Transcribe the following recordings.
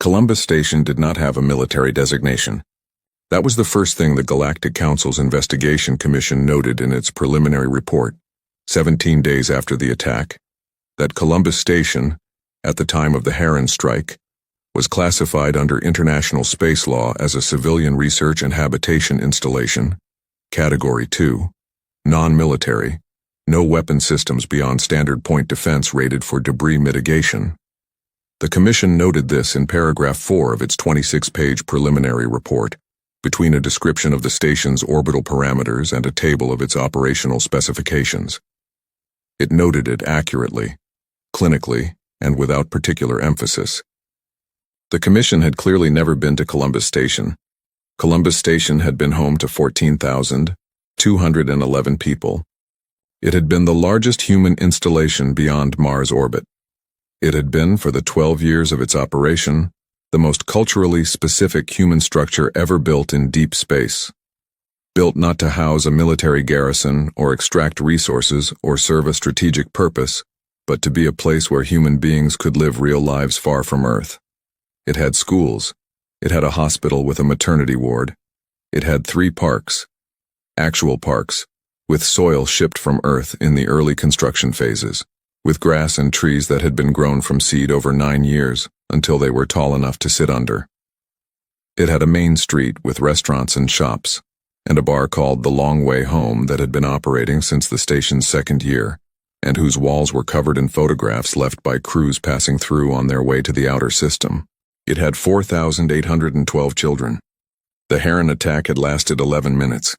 Columbus Station did not have a military designation. That was the first thing the Galactic Council's Investigation Commission noted in its preliminary report, 17 days after the attack, that Columbus Station, at the time of the Heron strike, was classified under international space law as a civilian research and habitation installation, Category 2, non-military, no weapon systems beyond standard point defense rated for debris mitigation. The Commission noted this in paragraph 4 of its 26-page preliminary report, between a description of the station's orbital parameters and a table of its operational specifications. It noted it accurately, clinically, and without particular emphasis. The Commission had clearly never been to Columbus Station. Columbus Station had been home to 14,211 people. It had been the largest human installation beyond Mars orbit. It had been, for the 12 years of its operation, the most culturally specific human structure ever built in deep space. Built not to house a military garrison or extract resources or serve a strategic purpose, but to be a place where human beings could live real lives far from Earth. It had schools. It had a hospital with a maternity ward. It had 3 parks, actual parks, with soil shipped from Earth in the early construction phases, with grass and trees that had been grown from seed over 9 years until they were tall enough to sit under. It had a main street with restaurants and shops, and a bar called The Long Way Home that had been operating since the station's 2nd year, and whose walls were covered in photographs left by crews passing through on their way to the outer system. It had 4,812 children. The Heron attack had lasted 11 minutes.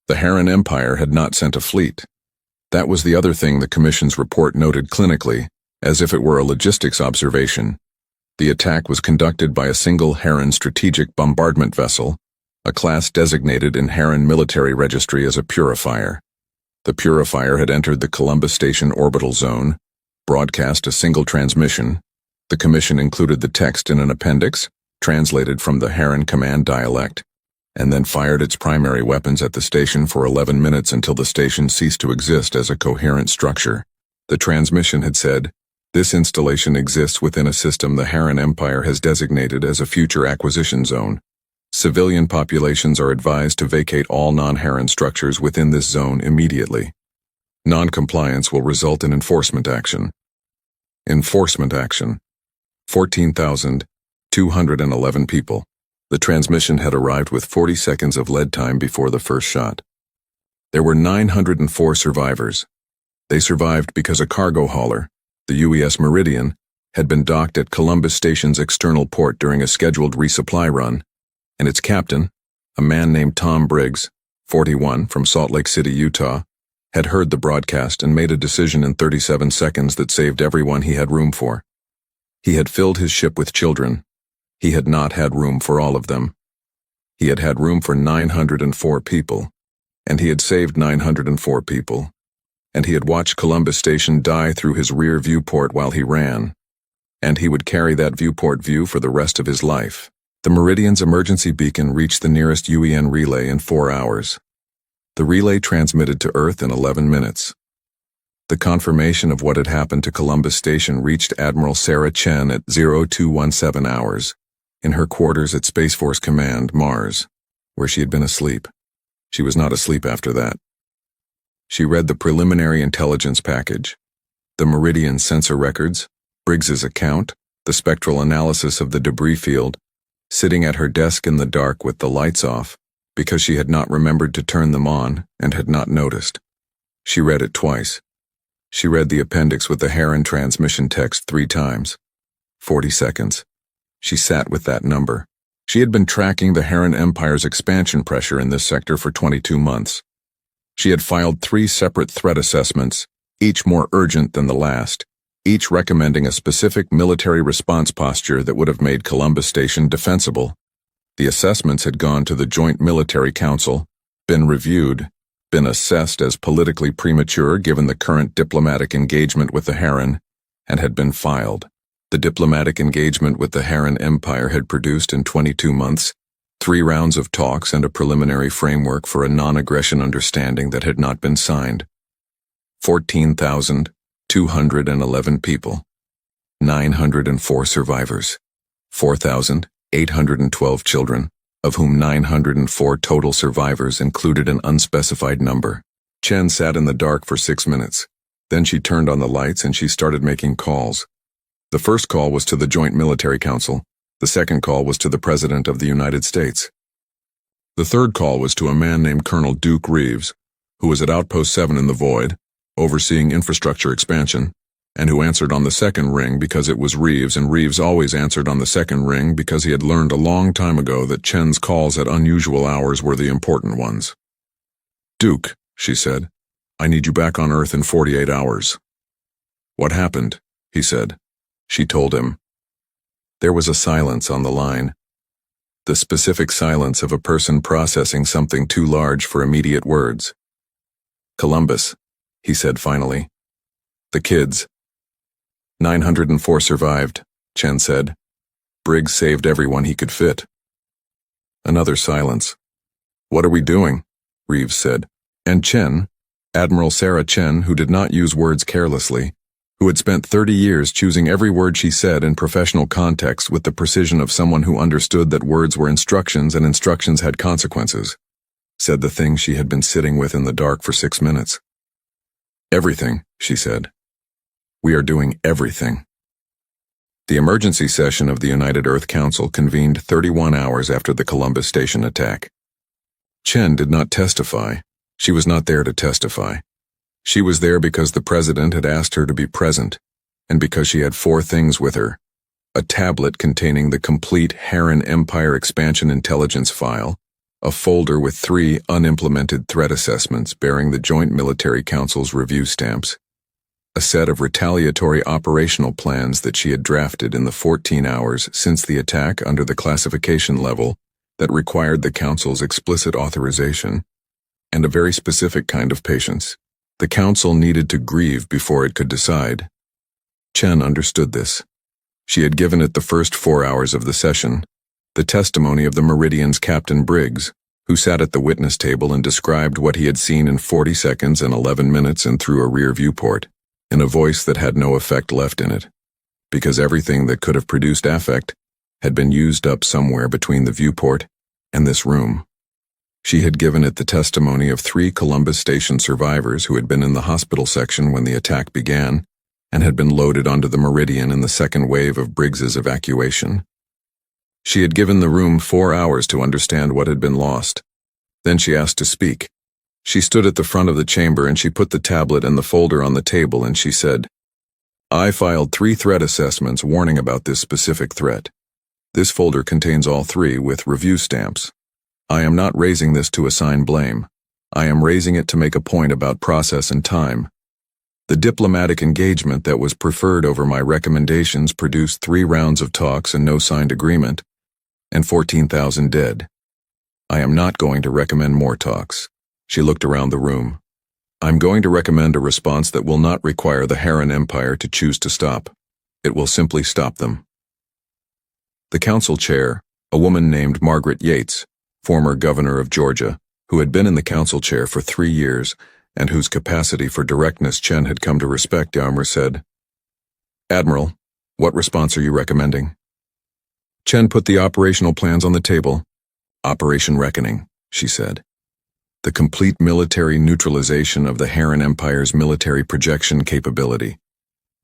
The Heron Empire had not sent a fleet. That was the other thing the Commission's report noted clinically, as if it were a logistics observation. The attack was conducted by a single Heron strategic bombardment vessel, a class designated in Heron military registry as a Purifier. The Purifier had entered the Columbus Station orbital zone, broadcast a single transmission. The Commission included the text in an appendix, translated from the Heron command dialect, and then fired its primary weapons at the station for 11 minutes until the station ceased to exist as a coherent structure. The transmission had said, "This installation exists within a system the Heron Empire has designated as a future acquisition zone. Civilian populations are advised to vacate all non-Heron structures within this zone immediately. Non-compliance will result in enforcement action." Enforcement action. 14,211 people. The transmission had arrived with 40 seconds of lead time before the first shot. There were 904 survivors. They survived because a cargo hauler, the UES Meridian, had been docked at Columbus Station's external port during a scheduled resupply run, and its captain, a man named Tom Briggs, 41, from Salt Lake City, Utah, had heard the broadcast and made a decision in 37 seconds that saved everyone he had room for. He had filled his ship with children. He had not had room for all of them. He had had room for 904 people, and he had saved 904 people, and he had watched Columbus Station die through his rear viewport while he ran, and he would carry that viewport view for the rest of his life. The Meridian's emergency beacon reached the nearest UEN relay in 4 hours. The relay transmitted to Earth in 11 minutes. The confirmation of what had happened to Columbus Station reached Admiral Sarah Chen at 0217 hours, in her quarters at Space Force Command, Mars, where she had been asleep. She was not asleep after that. She read the preliminary intelligence package, the Meridian sensor records, Briggs's account, the spectral analysis of the debris field, sitting at her desk in the dark with the lights off, because she had not remembered to turn them on and had not noticed. She read it twice. She read the appendix with the Heron transmission text 3 times. 40 seconds. She sat with that number. She had been tracking the Heron Empire's expansion pressure in this sector for 22 months. She had filed 3 separate threat assessments, each more urgent than the last, each recommending a specific military response posture that would have made Columbus Station defensible. The assessments had gone to the Joint Military Council, been reviewed, been assessed as politically premature given the current diplomatic engagement with the Heron, and had been filed. The diplomatic engagement with the Heron Empire had produced in 22 months 3 rounds of talks and a preliminary framework for a non-aggression understanding that had not been signed. 14,211 people. 904 survivors. 4,812 children, of whom 904 total survivors included an unspecified number. Chen sat in the dark for 6 minutes. Then she turned on the lights and she started making calls. The first call was to the Joint Military Council. The second call was to the President of the United States. The third call was to a man named Colonel Duke Reeves, who was at Outpost 7 in the Void, overseeing infrastructure expansion, and who answered on the second ring because it was Reeves, and Reeves always answered on the second ring because he had learned a long time ago that Chen's calls at unusual hours were the important ones. "Duke," she said, "I need you back on Earth in 48 hours. "What happened?" he said. She told him. There was a silence on the line. The specific silence of a person processing something too large for immediate words. "Columbus," he said finally. "The kids." 904 survived, Chen said. Briggs saved everyone he could fit. Another silence. "What are we doing?" Reeves said. And Chen, Admiral Sarah Chen, who did not use words carelessly, who had spent 30 years choosing every word she said in professional context with the precision of someone who understood that words were instructions and instructions had consequences, said the thing she had been sitting with in the dark for 6 minutes. "Everything," she said. "We are doing everything." The emergency session of the United Earth Council convened 31 hours after the Columbus Station attack. Chen did not testify. She was not there to testify. She was there because the president had asked her to be present, and because she had 4 things with her: a tablet containing the complete Heron Empire expansion intelligence file, a folder with 3 unimplemented threat assessments bearing the Joint Military Council's review stamps, a set of retaliatory operational plans that she had drafted in the 14 hours since the attack under the classification level that required the Council's explicit authorization, and a very specific kind of patience. The Council needed to grieve before it could decide. Chen understood this. She had given it the first 4 hours of the session, the testimony of the Meridian's Captain Briggs, who sat at the witness table and described what he had seen in 40 seconds and 11 minutes and through a rear viewport, in a voice that had no effect left in it, because everything that could have produced affect had been used up somewhere between the viewport and this room. She had given it the testimony of 3 Columbus Station survivors who had been in the hospital section when the attack began and had been loaded onto the Meridian in the second wave of Briggs's evacuation. She had given the room 4 hours to understand what had been lost. Then she asked to speak. She stood at the front of the chamber and she put the tablet and the folder on the table and she said, "I filed 3 threat assessments warning about this specific threat. This folder contains all 3 with review stamps. I am not raising this to assign blame. I am raising it to make a point about process and time. The diplomatic engagement that was preferred over my recommendations produced 3 rounds of talks and no signed agreement, and 14,000 dead. I am not going to recommend more talks." She looked around the room. "I'm going to recommend a response that will not require the Heron Empire to choose to stop. It will simply stop them." The council chair, a woman named Margaret Yates, former governor of Georgia, who had been in the council chair for 3 years and whose capacity for directness Chen had come to respect, said, "Admiral, what response are you recommending?" Chen put the operational plans on the table. "Operation Reckoning," she said. "The complete military neutralization of the Heron Empire's military projection capability.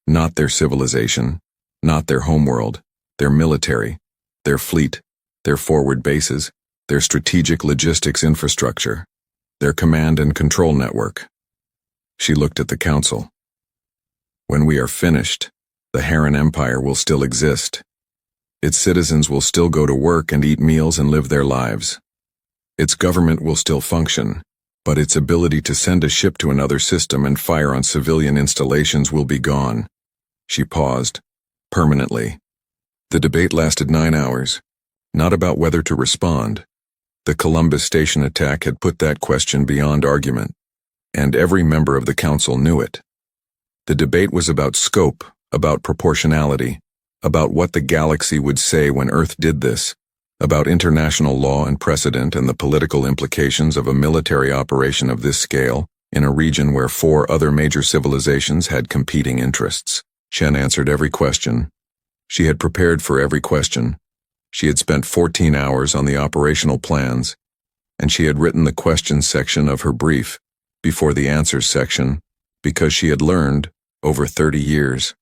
Not their civilization, not their homeworld, their military, their fleet, their forward bases, their strategic logistics infrastructure, their command and control network." She looked at the council. "When we are finished, the Heron Empire will still exist. Its citizens will still go to work and eat meals and live their lives. Its government will still function, but its ability to send a ship to another system and fire on civilian installations will be gone." She paused. "Permanently." The debate lasted 9 hours, not about whether to respond. The Columbus Station attack had put that question beyond argument, and every member of the council knew it. The debate was about scope, about proportionality, about what the galaxy would say when Earth did this, about international law and precedent and the political implications of a military operation of this scale in a region where 4 other major civilizations had competing interests. Chen answered every question. She had prepared for every question, She had spent 14 hours on the operational plans, and she had written the questions section of her brief before the answers section because she had learned, over 30 years,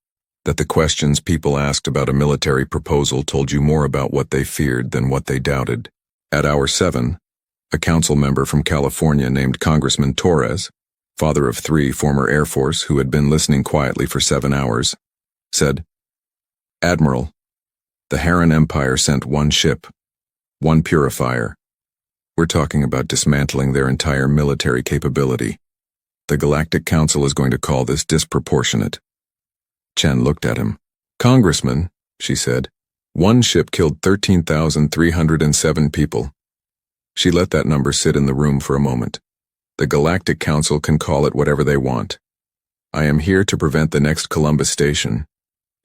that the questions people asked about a military proposal told you more about what they feared than what they doubted. At hour 7, a council member from California named Congressman Torres, father of 3 former Air Force who had been listening quietly for 7 hours, said, "Admiral, the Harran Empire sent 1 ship, 1 purifier. We're talking about dismantling their entire military capability. The Galactic Council is going to call this disproportionate." Chen looked at him. "Congressman," she said, "1 ship killed 13,307 people." She let that number sit in the room for a moment. "The Galactic Council can call it whatever they want. I am here to prevent the next Columbus station.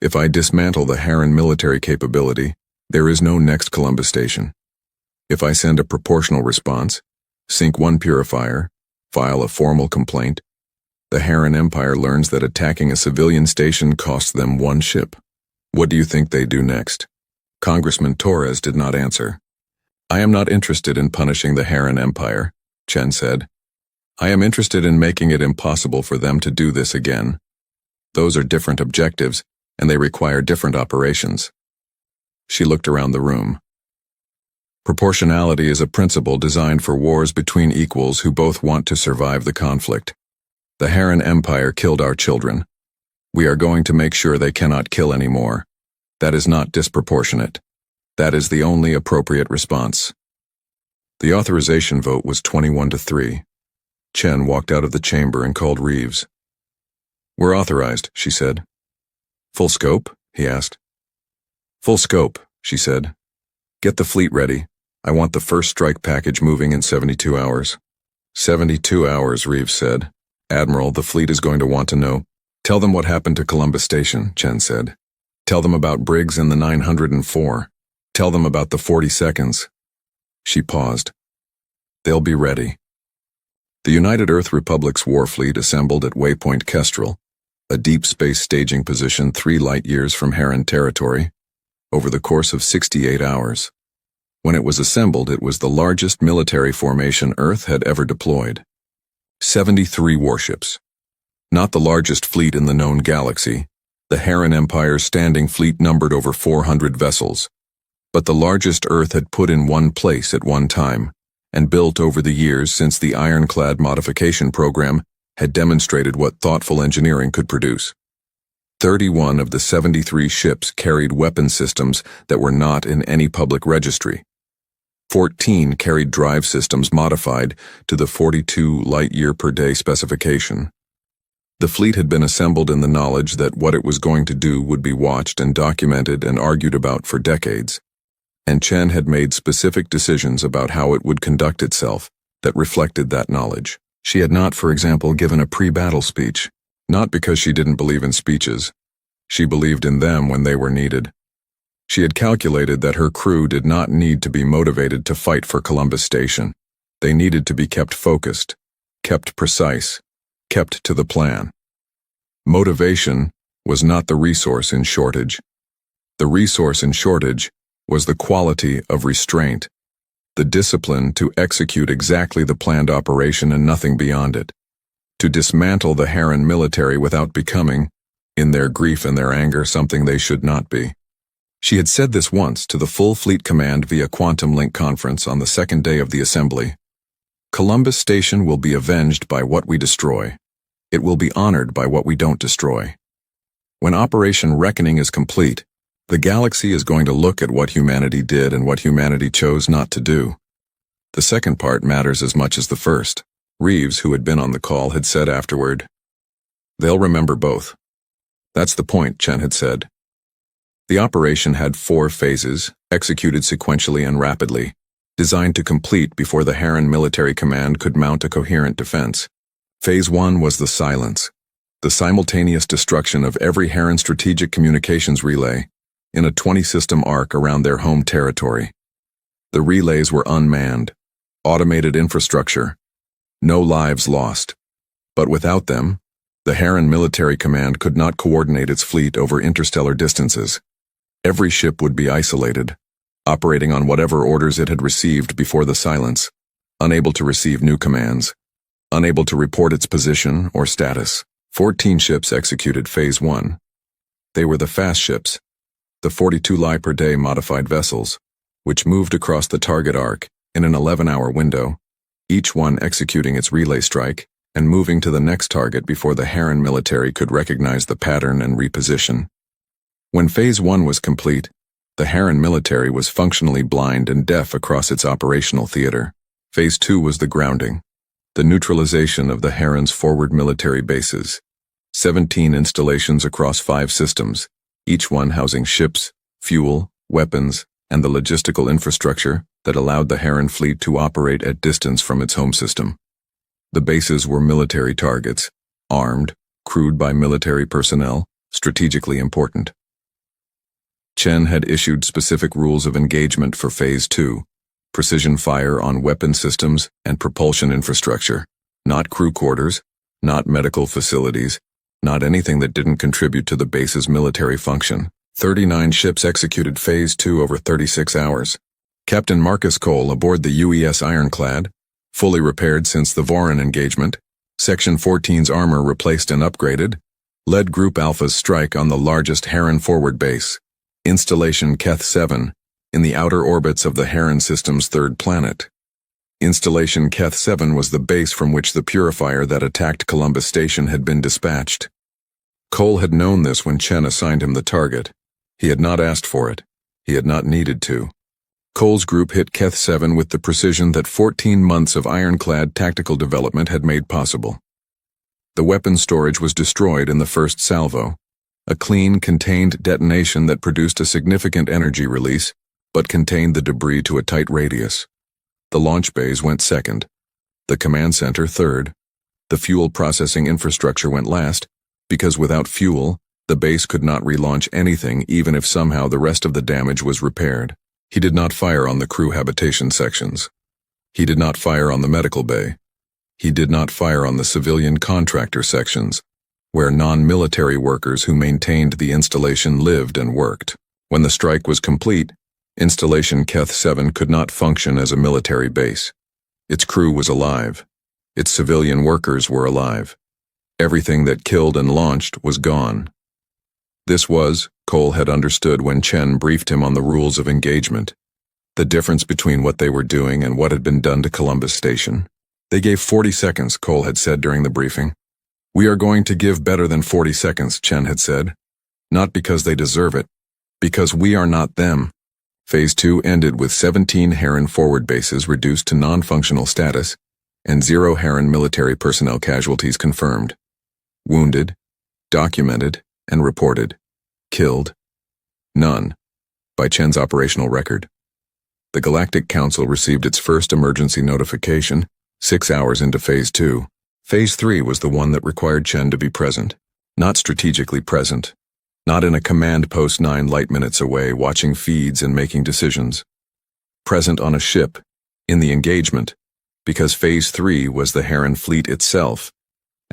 If I dismantle the Harran military capability, there is no next Columbus station. If I send a proportional response, sink 1 purifier, file a formal complaint, the Harran Empire learns that attacking a civilian station costs them 1 ship. What do you think they do next?" Congressman Torres did not answer. "I am not interested in punishing the Harran Empire," Chen said. "I am interested in making it impossible for them to do this again. Those are different objectives, and they require different operations." She looked around the room. "Proportionality is a principle designed for wars between equals who both want to survive the conflict. The Harran Empire killed our children. We are going to make sure they cannot kill anymore. That is not disproportionate. That is the only appropriate response." The authorization vote was 21-3. Chen walked out of the chamber and called Reeves. "We're authorized," she said. "Full scope?" he asked. "Full scope," she said. "Get the fleet ready. I want the first strike package moving in 72 hours. 72 hours, Reeves said. "Admiral, the fleet is going to want to know." "Tell them what happened to Columbus Station," Chen said. "Tell them about Briggs and the 904. Tell them about the 40 seconds. She paused. "They'll be ready." The United Earth Republic's war fleet assembled at Waypoint Kestrel, a deep space staging position 3 light-years from Harran territory, over the course of 68 hours. When it was assembled, it was the largest military formation Earth had ever deployed. 73 warships. Not the largest fleet in the known galaxy, the Harran Empire's standing fleet numbered over 400 vessels, but the largest Earth had put in one place at one time, and built over the years since the Ironclad modification program had demonstrated what thoughtful engineering could produce. 31 of the 73 ships carried weapon systems that were not in any public registry. 14 carried drive systems modified to the 42 light-year per day specification. The fleet had been assembled in the knowledge that what it was going to do would be watched and documented and argued about for decades, and Chen had made specific decisions about how it would conduct itself that reflected that knowledge. She had not, for example, given a pre-battle speech, not because she didn't believe in speeches. She believed in them when they were needed. She had calculated that her crew did not need to be motivated to fight for Columbus Station. They needed to be kept focused, kept precise, kept to the plan. Motivation was not the resource in shortage. The resource in shortage was the quality of restraint, the discipline to execute exactly the planned operation and nothing beyond it, to dismantle the Harran military without becoming, in their grief and their anger, something they should not be. She had said this once to the full fleet command via Quantum Link conference on the second day of the assembly. Columbus Station will be avenged by what we destroy. It will be honored by what we don't destroy. When Operation Reckoning is complete, the galaxy is going to look at what humanity did and what humanity chose not to do. The second part matters as much as the first. Reeves, who had been on the call, had said afterward, "They'll remember both." "That's the point," Chen had said. The operation had 4 phases, executed sequentially and rapidly, designed to complete before the Harran military command could mount a coherent defense. Phase 1 was the silence, the simultaneous destruction of every Harran strategic communications relay in a 20-system arc around their home territory. The relays were unmanned, automated infrastructure, no lives lost. But without them, the Harran military command could not coordinate its fleet over interstellar distances. Every ship would be isolated, operating on whatever orders it had received before the silence, unable to receive new commands, unable to report its position or status. 14 ships executed Phase 1. They were the fast ships, the 42 Li per day modified vessels, which moved across the target arc in an 11-hour window, each one executing its relay strike and moving to the next target before the Heron military could recognize the pattern and reposition. When Phase 1 was complete, the Heron military was functionally blind and deaf across its operational theater. Phase 2 was the grounding, the neutralization of the Heron's forward military bases. 17 installations across 5 systems, each one housing ships, fuel, weapons, and the logistical infrastructure that allowed the Heron fleet to operate at distance from its home system. The bases were military targets, armed, crewed by military personnel, strategically important. Chen had issued specific rules of engagement for Phase 2, precision fire on weapon systems and propulsion infrastructure, not crew quarters, not medical facilities, not anything that didn't contribute to the base's military function. 39 ships executed Phase 2 over 36 hours. Captain Marcus Cole aboard the UES Ironclad, fully repaired since the Voron engagement, Section 14's armor replaced and upgraded, led Group Alpha's strike on the largest Heron forward base, Installation Keth 7, in the outer orbits of the Heron system's third planet. Installation Keth 7 was the base from which the purifier that attacked Columbus Station had been dispatched. Cole had known this when Chen assigned him the target. He had not asked for it. He had not needed to. Cole's group hit Keth 7 with the precision that 14 months of ironclad tactical development had made possible. The weapon storage was destroyed in the first salvo, a clean, contained detonation that produced a significant energy release, but contained the debris to a tight radius. The launch bays went second, the command center third. The fuel processing infrastructure went last, because without fuel, the base could not relaunch anything even if somehow the rest of the damage was repaired. He did not fire on the crew habitation sections. He did not fire on the medical bay. He did not fire on the civilian contractor sections, where non-military workers who maintained the installation lived and worked. When the strike was complete, Installation Keth 7 could not function as a military base. Its crew was alive. Its civilian workers were alive. Everything that killed and launched was gone. This was, Cole had understood when Chen briefed him on the rules of engagement, the difference between what they were doing and what had been done to Columbus Station. They gave 40 seconds, Cole had said during the briefing. We are going to give better than 40 seconds, Chen had said. Not because they deserve it, because we are not them. Phase 2 ended with 17 Heron forward bases reduced to non-functional status, and 0 Heron military personnel casualties confirmed. Wounded, documented, and reported. Killed, none, by Chen's operational record. The Galactic Council received its first emergency notification 6 hours into Phase 2. Phase 3 was the one that required Chen to be present, not strategically present, not in a command post 9 light minutes away watching feeds and making decisions. Present on a ship, in the engagement, because Phase 3 was the Heron fleet itself,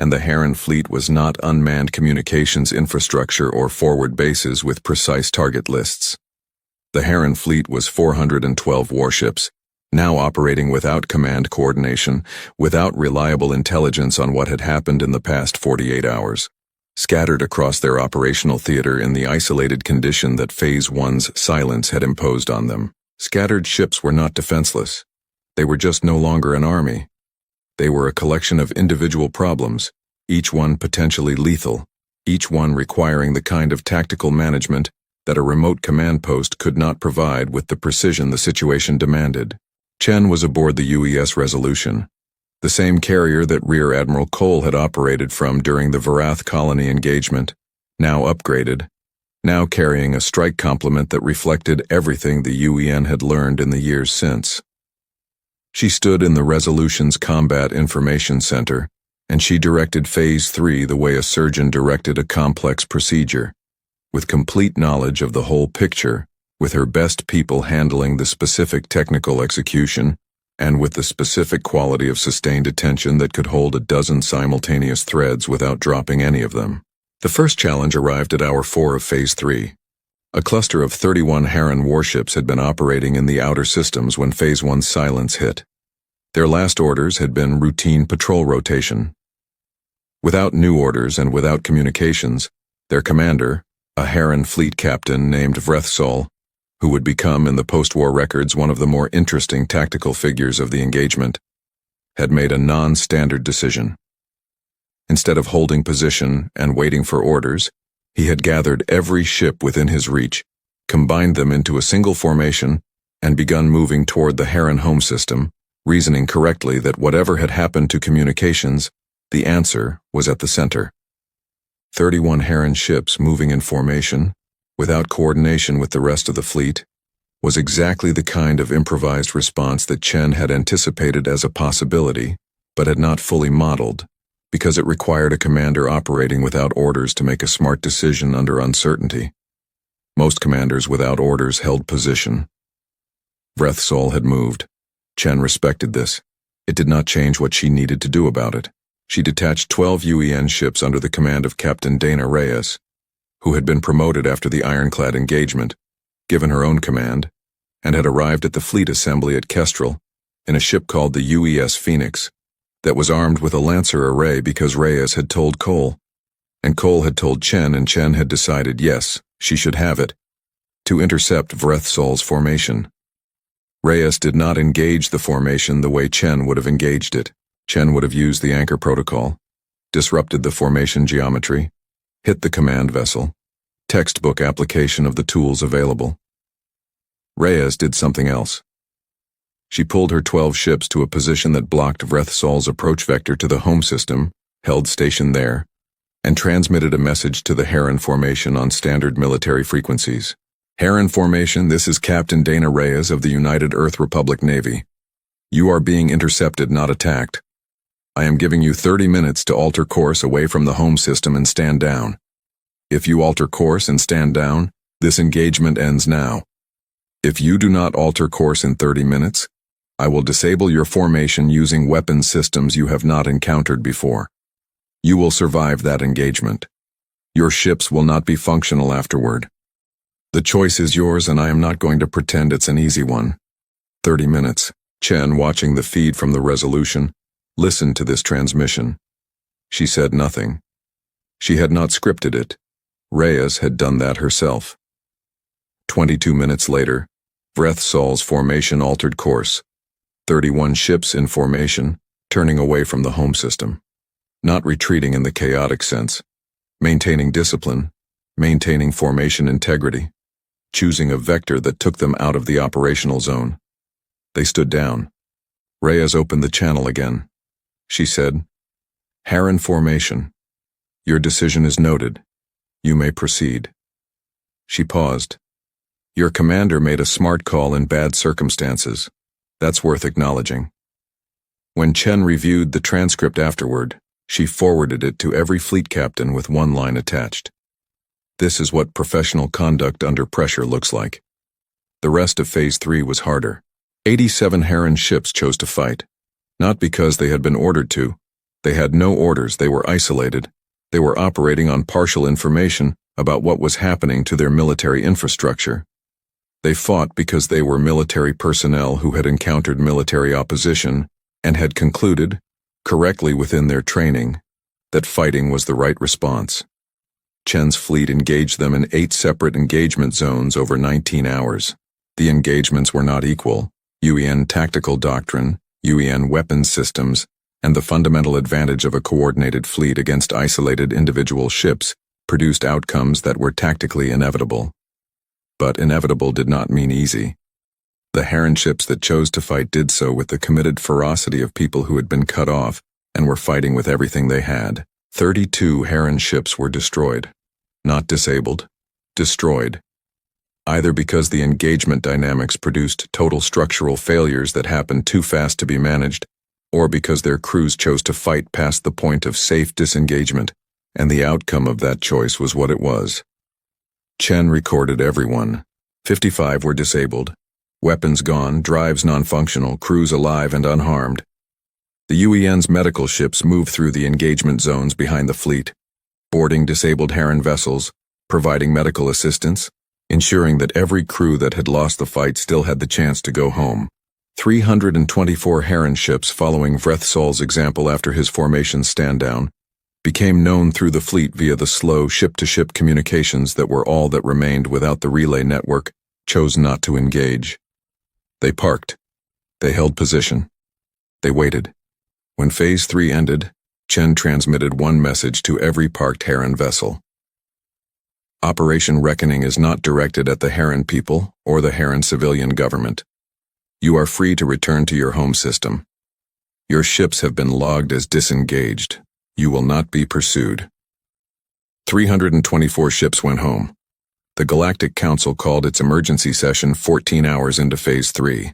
and the Heron fleet was not unmanned communications infrastructure or forward bases with precise target lists. The Heron fleet was 412 warships, now operating without command coordination, without reliable intelligence on what had happened in the past 48 hours, scattered across their operational theater in the isolated condition that Phase 1's silence had imposed on them. Scattered ships were not defenseless. They were just no longer an army. They were a collection of individual problems, each one potentially lethal, each one requiring the kind of tactical management that a remote command post could not provide with the precision the situation demanded. Chen was aboard the UES Resolution, the same carrier that Rear Admiral Cole had operated from during the Varath colony engagement, now upgraded, now carrying a strike complement that reflected everything the UEN had learned in the years since. She stood in the Resolution's Combat Information Center, and she directed Phase 3 the way a surgeon directed a complex procedure, with complete knowledge of the whole picture, with her best people handling the specific technical execution, and with the specific quality of sustained attention that could hold a dozen simultaneous threads without dropping any of them. The first challenge arrived at hour 4 of Phase 3. A cluster of 31 Heron warships had been operating in the outer systems when Phase 1's silence hit. Their last orders had been routine patrol rotation. Without new orders and without communications, their commander, a Heron fleet captain named Vrethsol, who would become in the post-war records one of the more interesting tactical figures of the engagement, had made a non-standard decision. Instead of holding position and waiting for orders, he had gathered every ship within his reach, combined them into a single formation, and begun moving toward the Heron home system, reasoning correctly that whatever had happened to communications, the answer was at the center. 31 Heron ships moving in formation, without coordination with the rest of the fleet, was exactly the kind of improvised response that Chen had anticipated as a possibility, but had not fully modeled, because it required a commander operating without orders to make a smart decision under uncertainty. Most commanders without orders held position. Vrethsol had moved. Chen respected this. It did not change what she needed to do about it. She detached 12 UEN ships under the command of Captain Dana Reyes, who had been promoted after the ironclad engagement, given her own command, and had arrived at the fleet assembly at Kestrel in a ship called the UES Phoenix that was armed with a Lancer array because Reyes had told Cole, and Cole had told Chen, and Chen had decided, yes, she should have it, to intercept Vrethsol's formation. Reyes did not engage the formation the way Chen would have engaged it. Chen would have used the anchor protocol, disrupted the formation geometry, hit the command vessel, textbook application of the tools available. Reyes did something else. She pulled her 12 ships to a position that blocked Vrethsol's approach vector to the home system, held station there, and transmitted a message to the Heron formation on standard military frequencies. Heron formation, this is Captain Dana Reyes of the United Earth Republic Navy. You are being intercepted, not attacked. I am giving you 30 minutes to alter course away from the home system and stand down. If you alter course and stand down, this engagement ends now. If you do not alter course in 30 minutes, I will disable your formation using weapon systems you have not encountered before. You will survive that engagement. Your ships will not be functional afterward. The choice is yours, and I am not going to pretend it's an easy one. 30 minutes. Chen, watching the feed from the resolution, listened to this transmission. She said nothing. She had not scripted it. Reyes had done that herself. 22 minutes later, Vrethsol's formation altered course. 31 ships in formation, turning away from the home system. Not retreating in the chaotic sense. Maintaining discipline, maintaining formation integrity, choosing a vector that took them out of the operational zone. They stood down. Reyes opened the channel again. She said, Heron formation. Your decision is noted. You may proceed. She paused. Your commander made a smart call in bad circumstances. That's worth acknowledging. When Chen reviewed the transcript afterward, she forwarded it to every fleet captain with one line attached. This is what professional conduct under pressure looks like. The rest of Phase 3 was harder. 87 Heron ships chose to fight. Not because they had been ordered to. They had no orders, they were isolated. They were operating on partial information about what was happening to their military infrastructure. They fought because they were military personnel who had encountered military opposition and had concluded, correctly within their training, that fighting was the right response. Chen's fleet engaged them in 8 separate engagement zones over 19 hours. The engagements were not equal. UEN tactical doctrine, UEN weapons systems, and the fundamental advantage of a coordinated fleet against isolated individual ships produced outcomes that were tactically inevitable. But inevitable did not mean easy. The Heron ships that chose to fight did so with the committed ferocity of people who had been cut off and were fighting with everything they had. 32 Heron ships were destroyed. Not disabled. Destroyed. Either because the engagement dynamics produced total structural failures that happened too fast to be managed, or because their crews chose to fight past the point of safe disengagement, and the outcome of that choice was what it was. Chen recorded everyone. 55 were disabled. Weapons gone, drives non-functional, crews alive and unharmed. The UEN's medical ships moved through the engagement zones behind the fleet, boarding disabled Heron vessels, providing medical assistance, ensuring that every crew that had lost the fight still had the chance to go home. 324 Heron ships, following Vrethsol's example after his formation stand-down, became known through the fleet via the slow ship-to-ship communications that were all that remained without the relay network, chose not to engage. They parked. They held position. They waited. When Phase 3 ended, Chen transmitted one message to every parked Heron vessel. Operation Reckoning is not directed at the Heron people or the Heron civilian government. You are free to return to your home system. Your ships have been logged as disengaged. You will not be pursued. 324 ships went home. The Galactic Council called its emergency session 14 hours into Phase 3.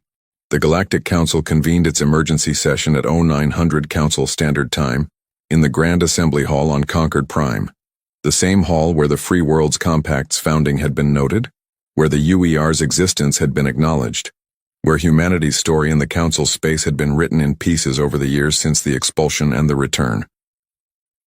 The Galactic Council convened its emergency session at 0900 Council Standard Time in the Grand Assembly Hall on Concord Prime, the same hall where the Free Worlds Compact's founding had been noted, where the UER's existence had been acknowledged, where humanity's story in the Council space had been written in pieces over the years since the expulsion and the return.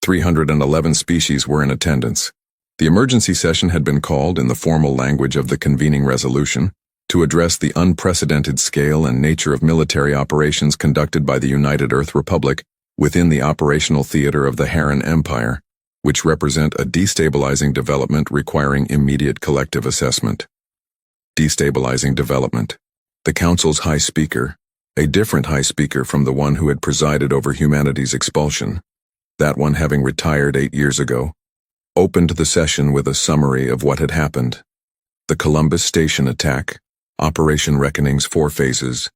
311 species were in attendance. The emergency session had been called, in the formal language of the convening resolution, to address the unprecedented scale and nature of military operations conducted by the United Earth Republic within the operational theater of the Heron Empire, which represent a destabilizing development requiring immediate collective assessment. Destabilizing development. The Council's High Speaker, a different High Speaker from the one who had presided over humanity's expulsion, that one having retired 8 years ago, opened the session with a summary of what had happened. The Columbus Station attack, Operation Reckoning's 4 phases,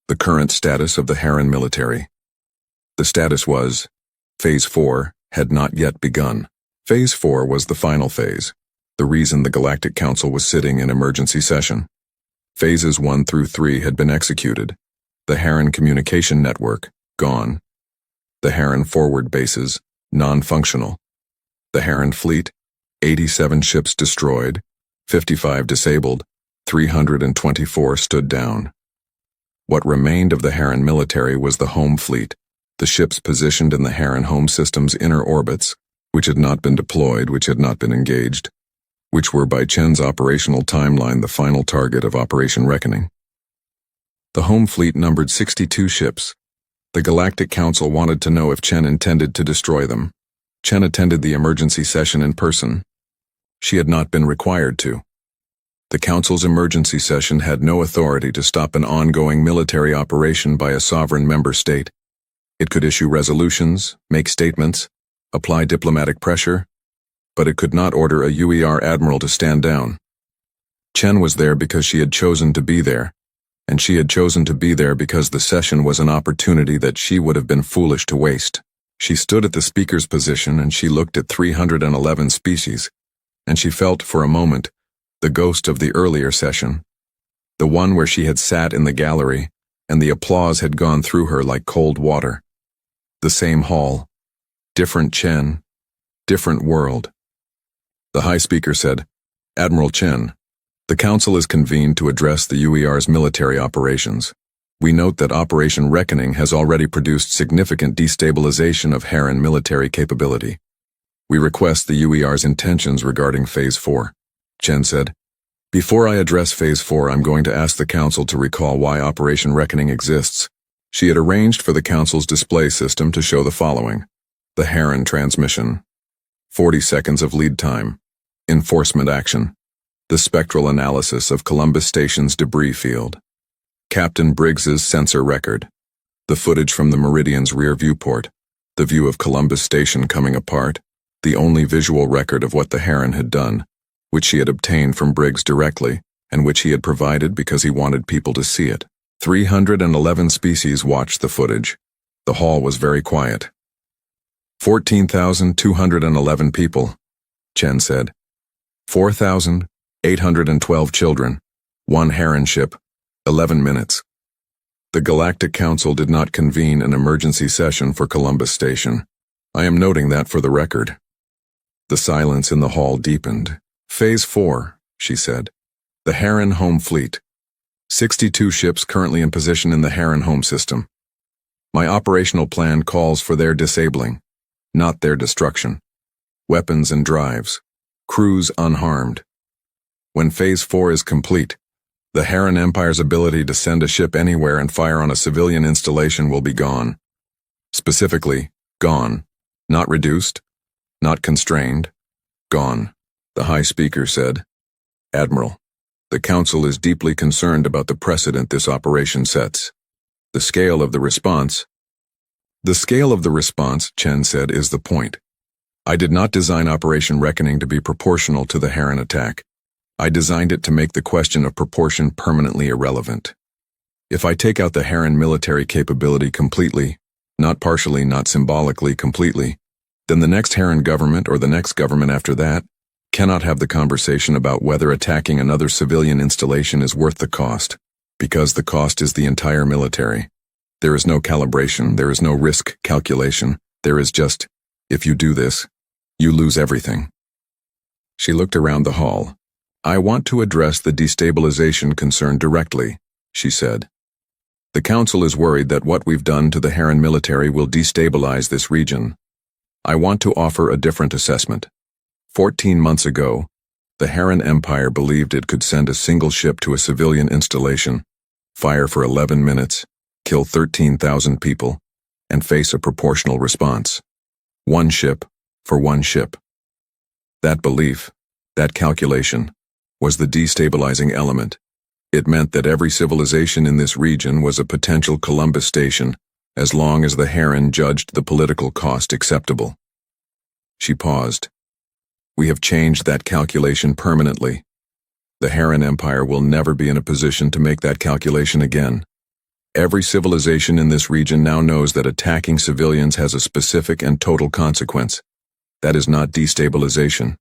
the current status of the Heron military. The status was, Phase 4 had not yet begun. Phase 4 was the final phase, the reason the Galactic Council was sitting in emergency session. Phases 1 through 3 had been executed. The Heron communication network, gone. The Heron forward bases, non-functional. The Heron fleet, 87 ships destroyed, 55 disabled, 324 stood down. What remained of the Heron military was the home fleet, the ships positioned in the Heron home system's inner orbits, which had not been deployed, which had not been engaged, which were by Chen's operational timeline the final target of Operation Reckoning. The home fleet numbered 62 ships. The Galactic Council wanted to know if Chen intended to destroy them. Chen attended the emergency session in person. She had not been required to. The Council's emergency session had no authority to stop an ongoing military operation by a sovereign member state. It could issue resolutions, make statements, apply diplomatic pressure, but it could not order a UER admiral to stand down. Chen was there because she had chosen to be there, and she had chosen to be there because the session was an opportunity that she would have been foolish to waste. She stood at the speaker's position and she looked at 311 species, and she felt, for a moment, the ghost of the earlier session, the one where she had sat in the gallery, and the applause had gone through her like cold water. The same hall, different Chen, different world. The High Speaker said, "Admiral Chen, the Council is convened to address the UER's military operations. We note that Operation Reckoning has already produced significant destabilization of Heron military capability. We request the UER's intentions regarding Phase 4. Chen said, "Before I address Phase 4, I'm going to ask the Council to recall why Operation Reckoning exists." She had arranged for the Council's display system to show the following: the Heron transmission, 40 seconds of lead time, enforcement action, the spectral analysis of Columbus Station's debris field, Captain Briggs's sensor record, the footage from the Meridian's rear viewport, the view of Columbus Station coming apart, the only visual record of what the Heron had done, which she had obtained from Briggs directly, and which he had provided because he wanted people to see it. 311 species watched the footage. The hall was very quiet. 14,211 people, Chen said. 4,812 children, 1 Heron ship, 11 minutes. The Galactic Council did not convene an emergency session for Columbus Station. I am noting that for the record. The silence in the hall deepened. Phase 4, she said. The Heron home fleet. 62 ships currently in position in the Heron home system. My operational plan calls for their disabling, not their destruction. Weapons and drives. Crews unharmed. When Phase 4 is complete, the Heron Empire's ability to send a ship anywhere and fire on a civilian installation will be gone. Specifically, gone. Not reduced, not constrained, gone, the High Speaker said. Admiral, the Council is deeply concerned about the precedent this operation sets. The scale of the response, Chen said, is the point. I did not design Operation Reckoning to be proportional to the Heron attack. I designed it to make the question of proportion permanently irrelevant. If I take out the Heron military capability completely, not partially, not symbolically, completely, then the next Heron government or the next government after that cannot have the conversation about whether attacking another civilian installation is worth the cost, because the cost is the entire military. There is no calibration, there is no risk calculation, there is just, if you do this, you lose everything. She looked around the hall. I want to address the destabilization concern directly, she said. The Council is worried that what we've done to the Heron military will destabilize this region. I want to offer a different assessment. 14 months ago, the Heron Empire believed it could send a single ship to a civilian installation, fire for 11 minutes, kill 13,000 people, and face a proportional response. One ship for one ship. That belief, that calculation, was the destabilizing element. It meant that every civilization in this region was a potential Columbus station, as long as the Heron judged the political cost acceptable. She paused. We have changed that calculation permanently. The Heron Empire will never be in a position to make that calculation again. Every civilization in this region now knows that attacking civilians has a specific and total consequence. That is not destabilization.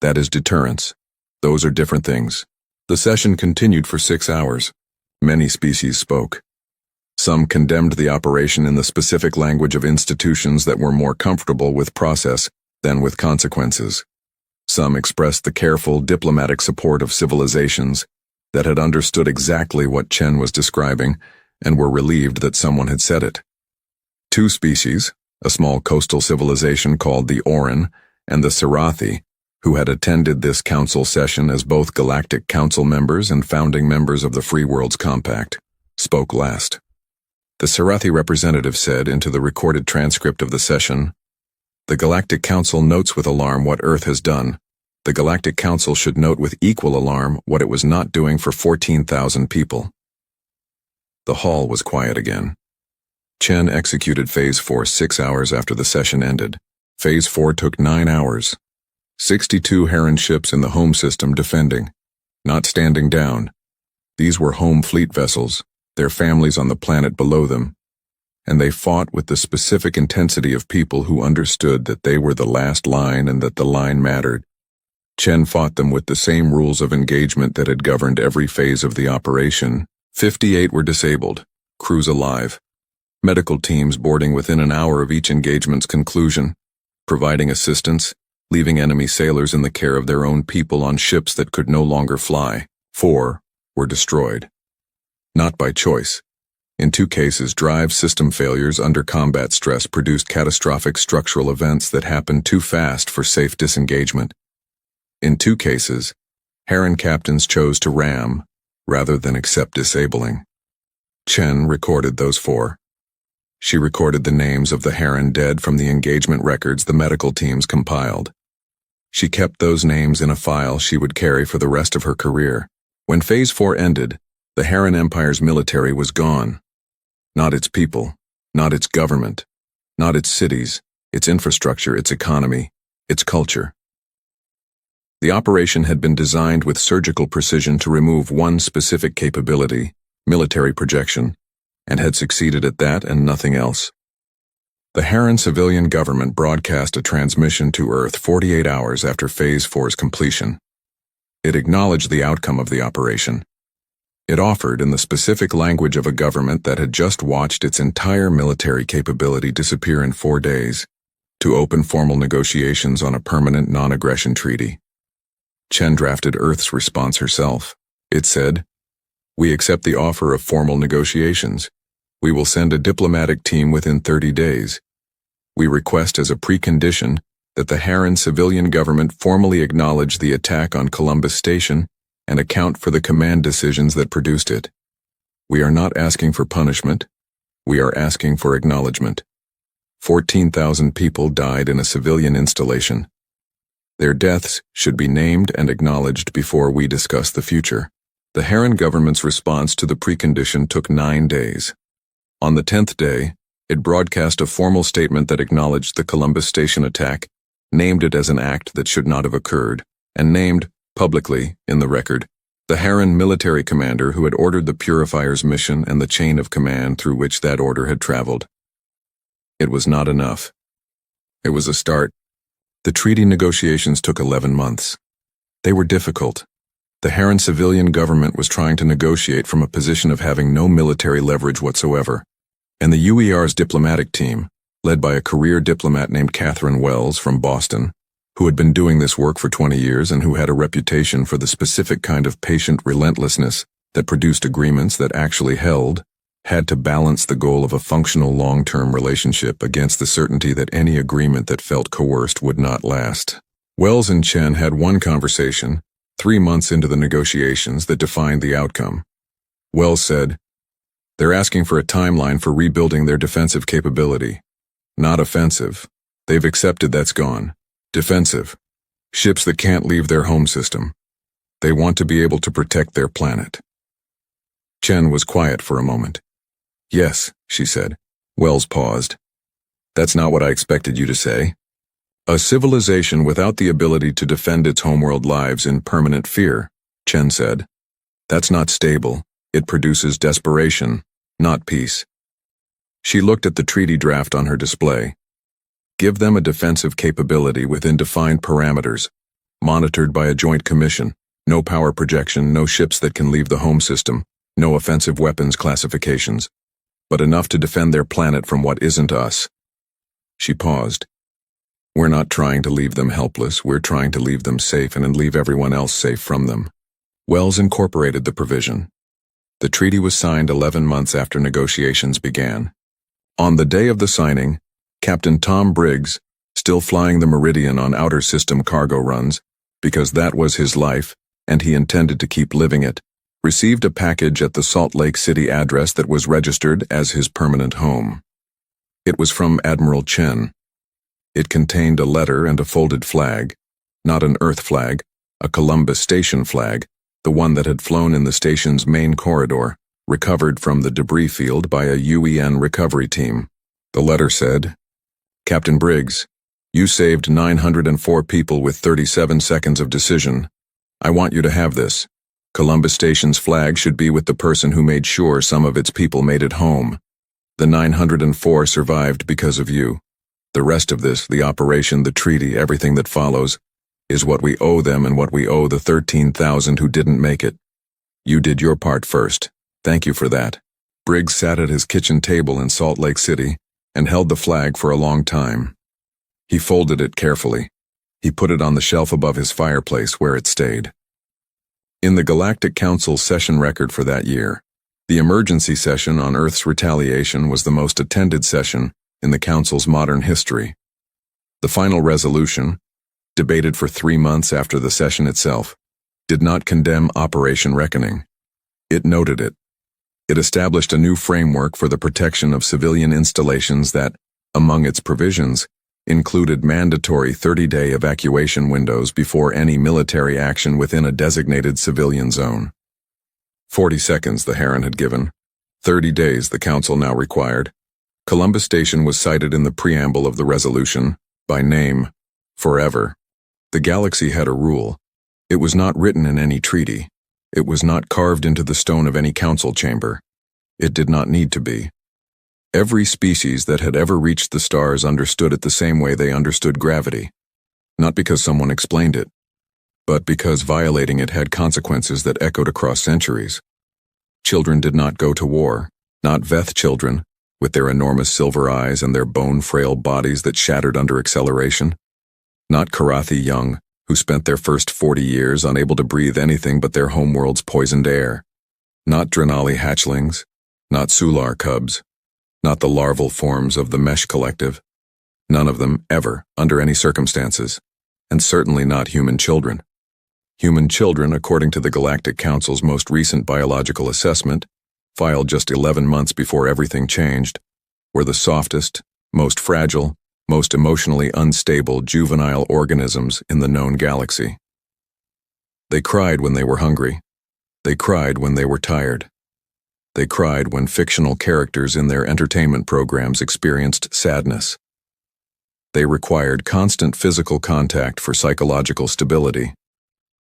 That is deterrence. Those are different things. The session continued for 6 hours. Many species spoke. Some condemned the operation in the specific language of institutions that were more comfortable with process than with consequences. Some expressed the careful, diplomatic support of civilizations that had understood exactly what Chen was describing and were relieved that someone had said it. 2 species, a small coastal civilization called the Orin and the Sarathi, who had attended this council session as both Galactic Council members and founding members of the Free Worlds Compact, spoke last. The Sarathi representative said into the recorded transcript of the session, "The Galactic Council notes with alarm what Earth has done. The Galactic Council should note with equal alarm what it was not doing for 14,000 people." The hall was quiet again. Chen executed Phase 4 6 hours after the session ended. Phase 4 took 9 hours. 62 Heron ships in the home system defending, not standing down. These were home fleet vessels, their families on the planet below them, and they fought with the specific intensity of people who understood that they were the last line and that the line mattered. Chen fought them with the same rules of engagement that had governed every phase of the operation. 58 were disabled, crews alive, medical teams boarding within an hour of each engagement's conclusion, providing assistance, leaving enemy sailors in the care of their own people on ships that could no longer fly. 4 were destroyed. Not by choice. In 2 cases, drive system failures under combat stress produced catastrophic structural events that happened too fast for safe disengagement. In 2 cases, Heron captains chose to ram rather than accept disabling. Chen recorded those 4. She recorded the names of the Heron dead from the engagement records the medical teams compiled. She kept those names in a file she would carry for the rest of her career. When Phase 4 ended, the Heron Empire's military was gone. Not its people, not its government, not its cities, its infrastructure, its economy, its culture. The operation had been designed with surgical precision to remove one specific capability, military projection, and had succeeded at that and nothing else. The Heron civilian government broadcast a transmission to Earth 48 hours after Phase 4's completion. It acknowledged the outcome of the operation. It offered, in the specific language of a government that had just watched its entire military capability disappear in 4 days, to open formal negotiations on a permanent non-aggression treaty. Chen drafted Earth's response herself. It said, "We accept the offer of formal negotiations. We will send a diplomatic team within 30 days. We request as a precondition that the Heron civilian government formally acknowledge the attack on Columbus Station and account for the command decisions that produced it. We are not asking for punishment. We are asking for acknowledgement. 14,000 people died in a civilian installation. Their deaths should be named and acknowledged before we discuss the future. The Heron government's response to the precondition took 9 days. On the 10th day, it broadcast a formal statement that acknowledged the Columbus Station attack, named it as an act that should not have occurred, and named, publicly, in the record, the Heron military commander who had ordered the Purifier's mission and the chain of command through which that order had traveled. It was not enough. It was a start. The treaty negotiations took 11 months. They were difficult. The Heron civilian government was trying to negotiate from a position of having no military leverage whatsoever, and the UER's diplomatic team, led by a career diplomat named Catherine Wells from Boston, who had been doing this work for 20 years and who had a reputation for the specific kind of patient relentlessness that produced agreements that actually held, had to balance the goal of a functional long-term relationship against the certainty that any agreement that felt coerced would not last. Wells and Chen had one conversation, 3 months into the negotiations, that defined the outcome. Wells said, "They're asking for a timeline for rebuilding their defensive capability. Not offensive. They've accepted that's gone. Defensive. Ships that can't leave their home system. They want to be able to protect their planet." Chen was quiet for a moment. "Yes," she said. Wells paused. "That's not what I expected you to say." "A civilization without the ability to defend its homeworld lives in permanent fear," Chen said. "That's not stable. It produces desperation, not peace." She looked at the treaty draft on her display. Give them a defensive capability within defined parameters, monitored by a joint commission, no power projection, no ships that can leave the home system, no offensive weapons classifications, but enough to defend their planet from what isn't us. She paused. "We're not trying to leave them helpless, we're trying to leave them safe and leave everyone else safe from them." Wells incorporated the provision. The treaty was signed 11 months after negotiations began. On the day of the signing, Captain Tom Briggs, still flying the Meridian on outer system cargo runs, because that was his life, and he intended to keep living it, received a package at the Salt Lake City address that was registered as his permanent home. It was from Admiral Chen. It contained a letter and a folded flag, not an Earth flag, a Columbus Station flag, the one that had flown in the station's main corridor, recovered from the debris field by a UEN recovery team. The letter said, "Captain Briggs, you saved 904 people with 37 seconds of decision. I want you to have this. Columbus Station's flag should be with the person who made sure some of its people made it home. The 904 survived because of you. The rest of this, the operation, the treaty, everything that follows, is what we owe them and what we owe the 13,000 who didn't make it. You did your part first. Thank you for that." Briggs sat at his kitchen table in Salt Lake City and held the flag for a long time. He folded it carefully. He put it on the shelf above his fireplace where it stayed. In the Galactic Council's session record for that year, the emergency session on Earth's retaliation was the most attended session in the Council's modern history. The final resolution, debated for 3 months after the session itself, did not condemn Operation Reckoning. It noted it. It established a new framework for the protection of civilian installations that, among its provisions, included mandatory 30-day evacuation windows before any military action within a designated civilian zone. 40 seconds the Heron had given. 30 days the Council now required. Columbus Station was cited in the preamble of the resolution, by name, forever. The galaxy had a rule. It was not written in any treaty. It was not carved into the stone of any council chamber. It did not need to be. Every species that had ever reached the stars understood it the same way they understood gravity. Not because someone explained it, but because violating it had consequences that echoed across centuries. Children did not go to war, not Veth children, with their enormous silver eyes and their bone-frail bodies that shattered under acceleration. Not Karathi young, who spent their first 40 years unable to breathe anything but their homeworld's poisoned air. Not Drenali hatchlings, not Sular cubs, not the larval forms of the Mesh Collective. None of them, ever, under any circumstances, and certainly not human children. Human children, according to the Galactic Council's most recent biological assessment, filed just 11 months before everything changed, were the softest, most fragile, most emotionally unstable juvenile organisms in the known galaxy. They cried when they were hungry. They cried when they were tired. They cried when fictional characters in their entertainment programs experienced sadness. They required constant physical contact for psychological stability.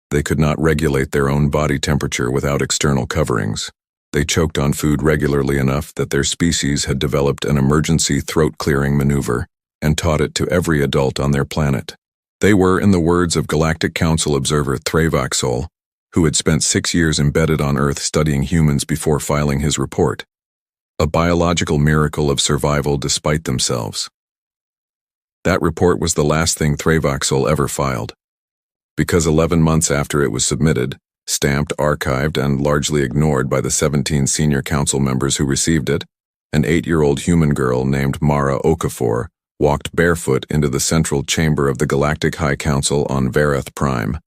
They could not regulate their own body temperature without external coverings. They choked on food regularly enough that their species had developed an emergency throat-clearing maneuver and taught it to every adult on their planet. They were, in the words of Galactic Council observer HFY, who had spent 6 years embedded on Earth studying humans before filing his report, a biological miracle of survival despite themselves. That report was the last thing HFY ever filed, because 11 months after it was submitted, stamped, archived, and largely ignored by the 17 senior council members who received it, an 8-year-old human girl named Mara Okafor walked barefoot into the central chamber of the Galactic High Council on Verath Prime,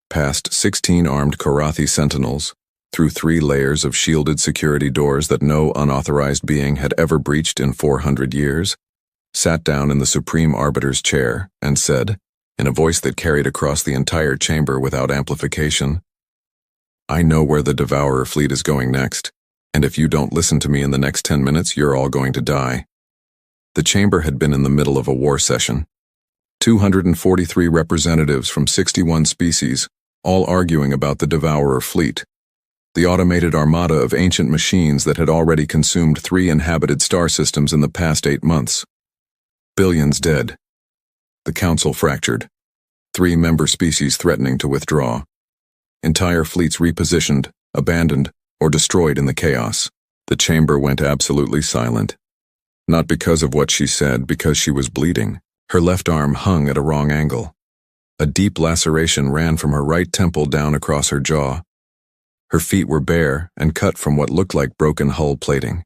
past 16 armed Korathi sentinels, through 3 layers of shielded security doors that no unauthorized being had ever breached in 400 years, sat down in the Supreme Arbiter's chair, and said, in a voice that carried across the entire chamber without amplification, "I know where the Devourer fleet is going next, and if you don't listen to me in the next 10 minutes, you're all going to die." The chamber had been in the middle of a war session. 243 representatives from 61 species, all arguing about the Devourer fleet, the automated armada of ancient machines that had already consumed 3 inhabited star systems in the past 8 months. Billions dead. The council fractured. 3 member species threatening to withdraw. Entire fleets repositioned, abandoned, or destroyed in the chaos. The chamber went absolutely silent. Not because of what she said, because she was bleeding. Her left arm hung at a wrong angle. A deep laceration ran from her right temple down across her jaw. Her feet were bare and cut from what looked like broken hull plating.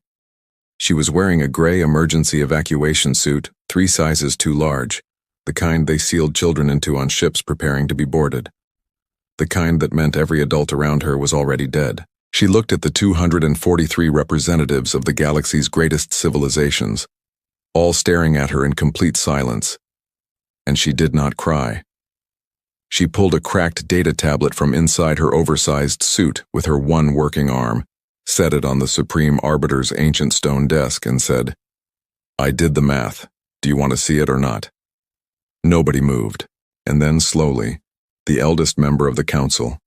She was wearing a gray emergency evacuation suit, 3 sizes too large, the kind they sealed children into on ships preparing to be boarded. The kind that meant every adult around her was already dead. She looked at the 243 representatives of the galaxy's greatest civilizations, all staring at her in complete silence, and she did not cry. She pulled a cracked data tablet from inside her oversized suit with her one working arm, set it on the Supreme Arbiter's ancient stone desk, and said, "I did the math. Do you want to see it or not?" Nobody moved, and then slowly, the eldest member of the council,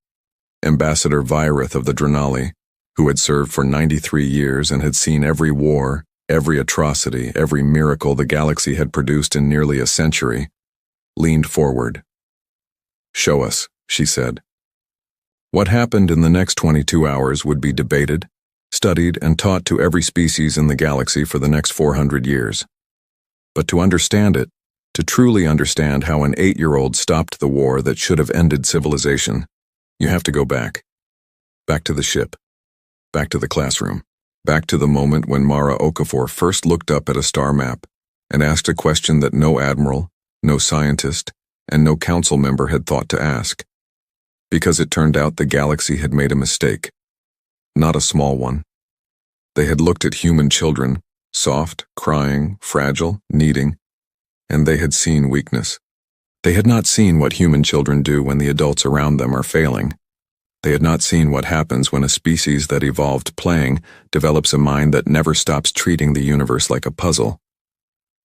Ambassador Virith of the Drenali, who had served for 93 years and had seen every war, every atrocity, every miracle the galaxy had produced in nearly a century, leaned forward. "Show us," she said. What happened in the next 22 hours would be debated, studied, and taught to every species in the galaxy for the next 400 years. But to understand it, to truly understand how an 8-year-old stopped the war that should have ended civilization, you have to go back. Back to the ship. Back to the classroom. Back to the moment when Mara Okafor first looked up at a star map and asked a question that no admiral, no scientist, and no council member had thought to ask. Because it turned out the galaxy had made a mistake. Not a small one. They had looked at human children, soft, crying, fragile, needing, and they had seen weakness. They had not seen what human children do when the adults around them are failing. They had not seen what happens when a species that evolved playing develops a mind that never stops treating the universe like a puzzle.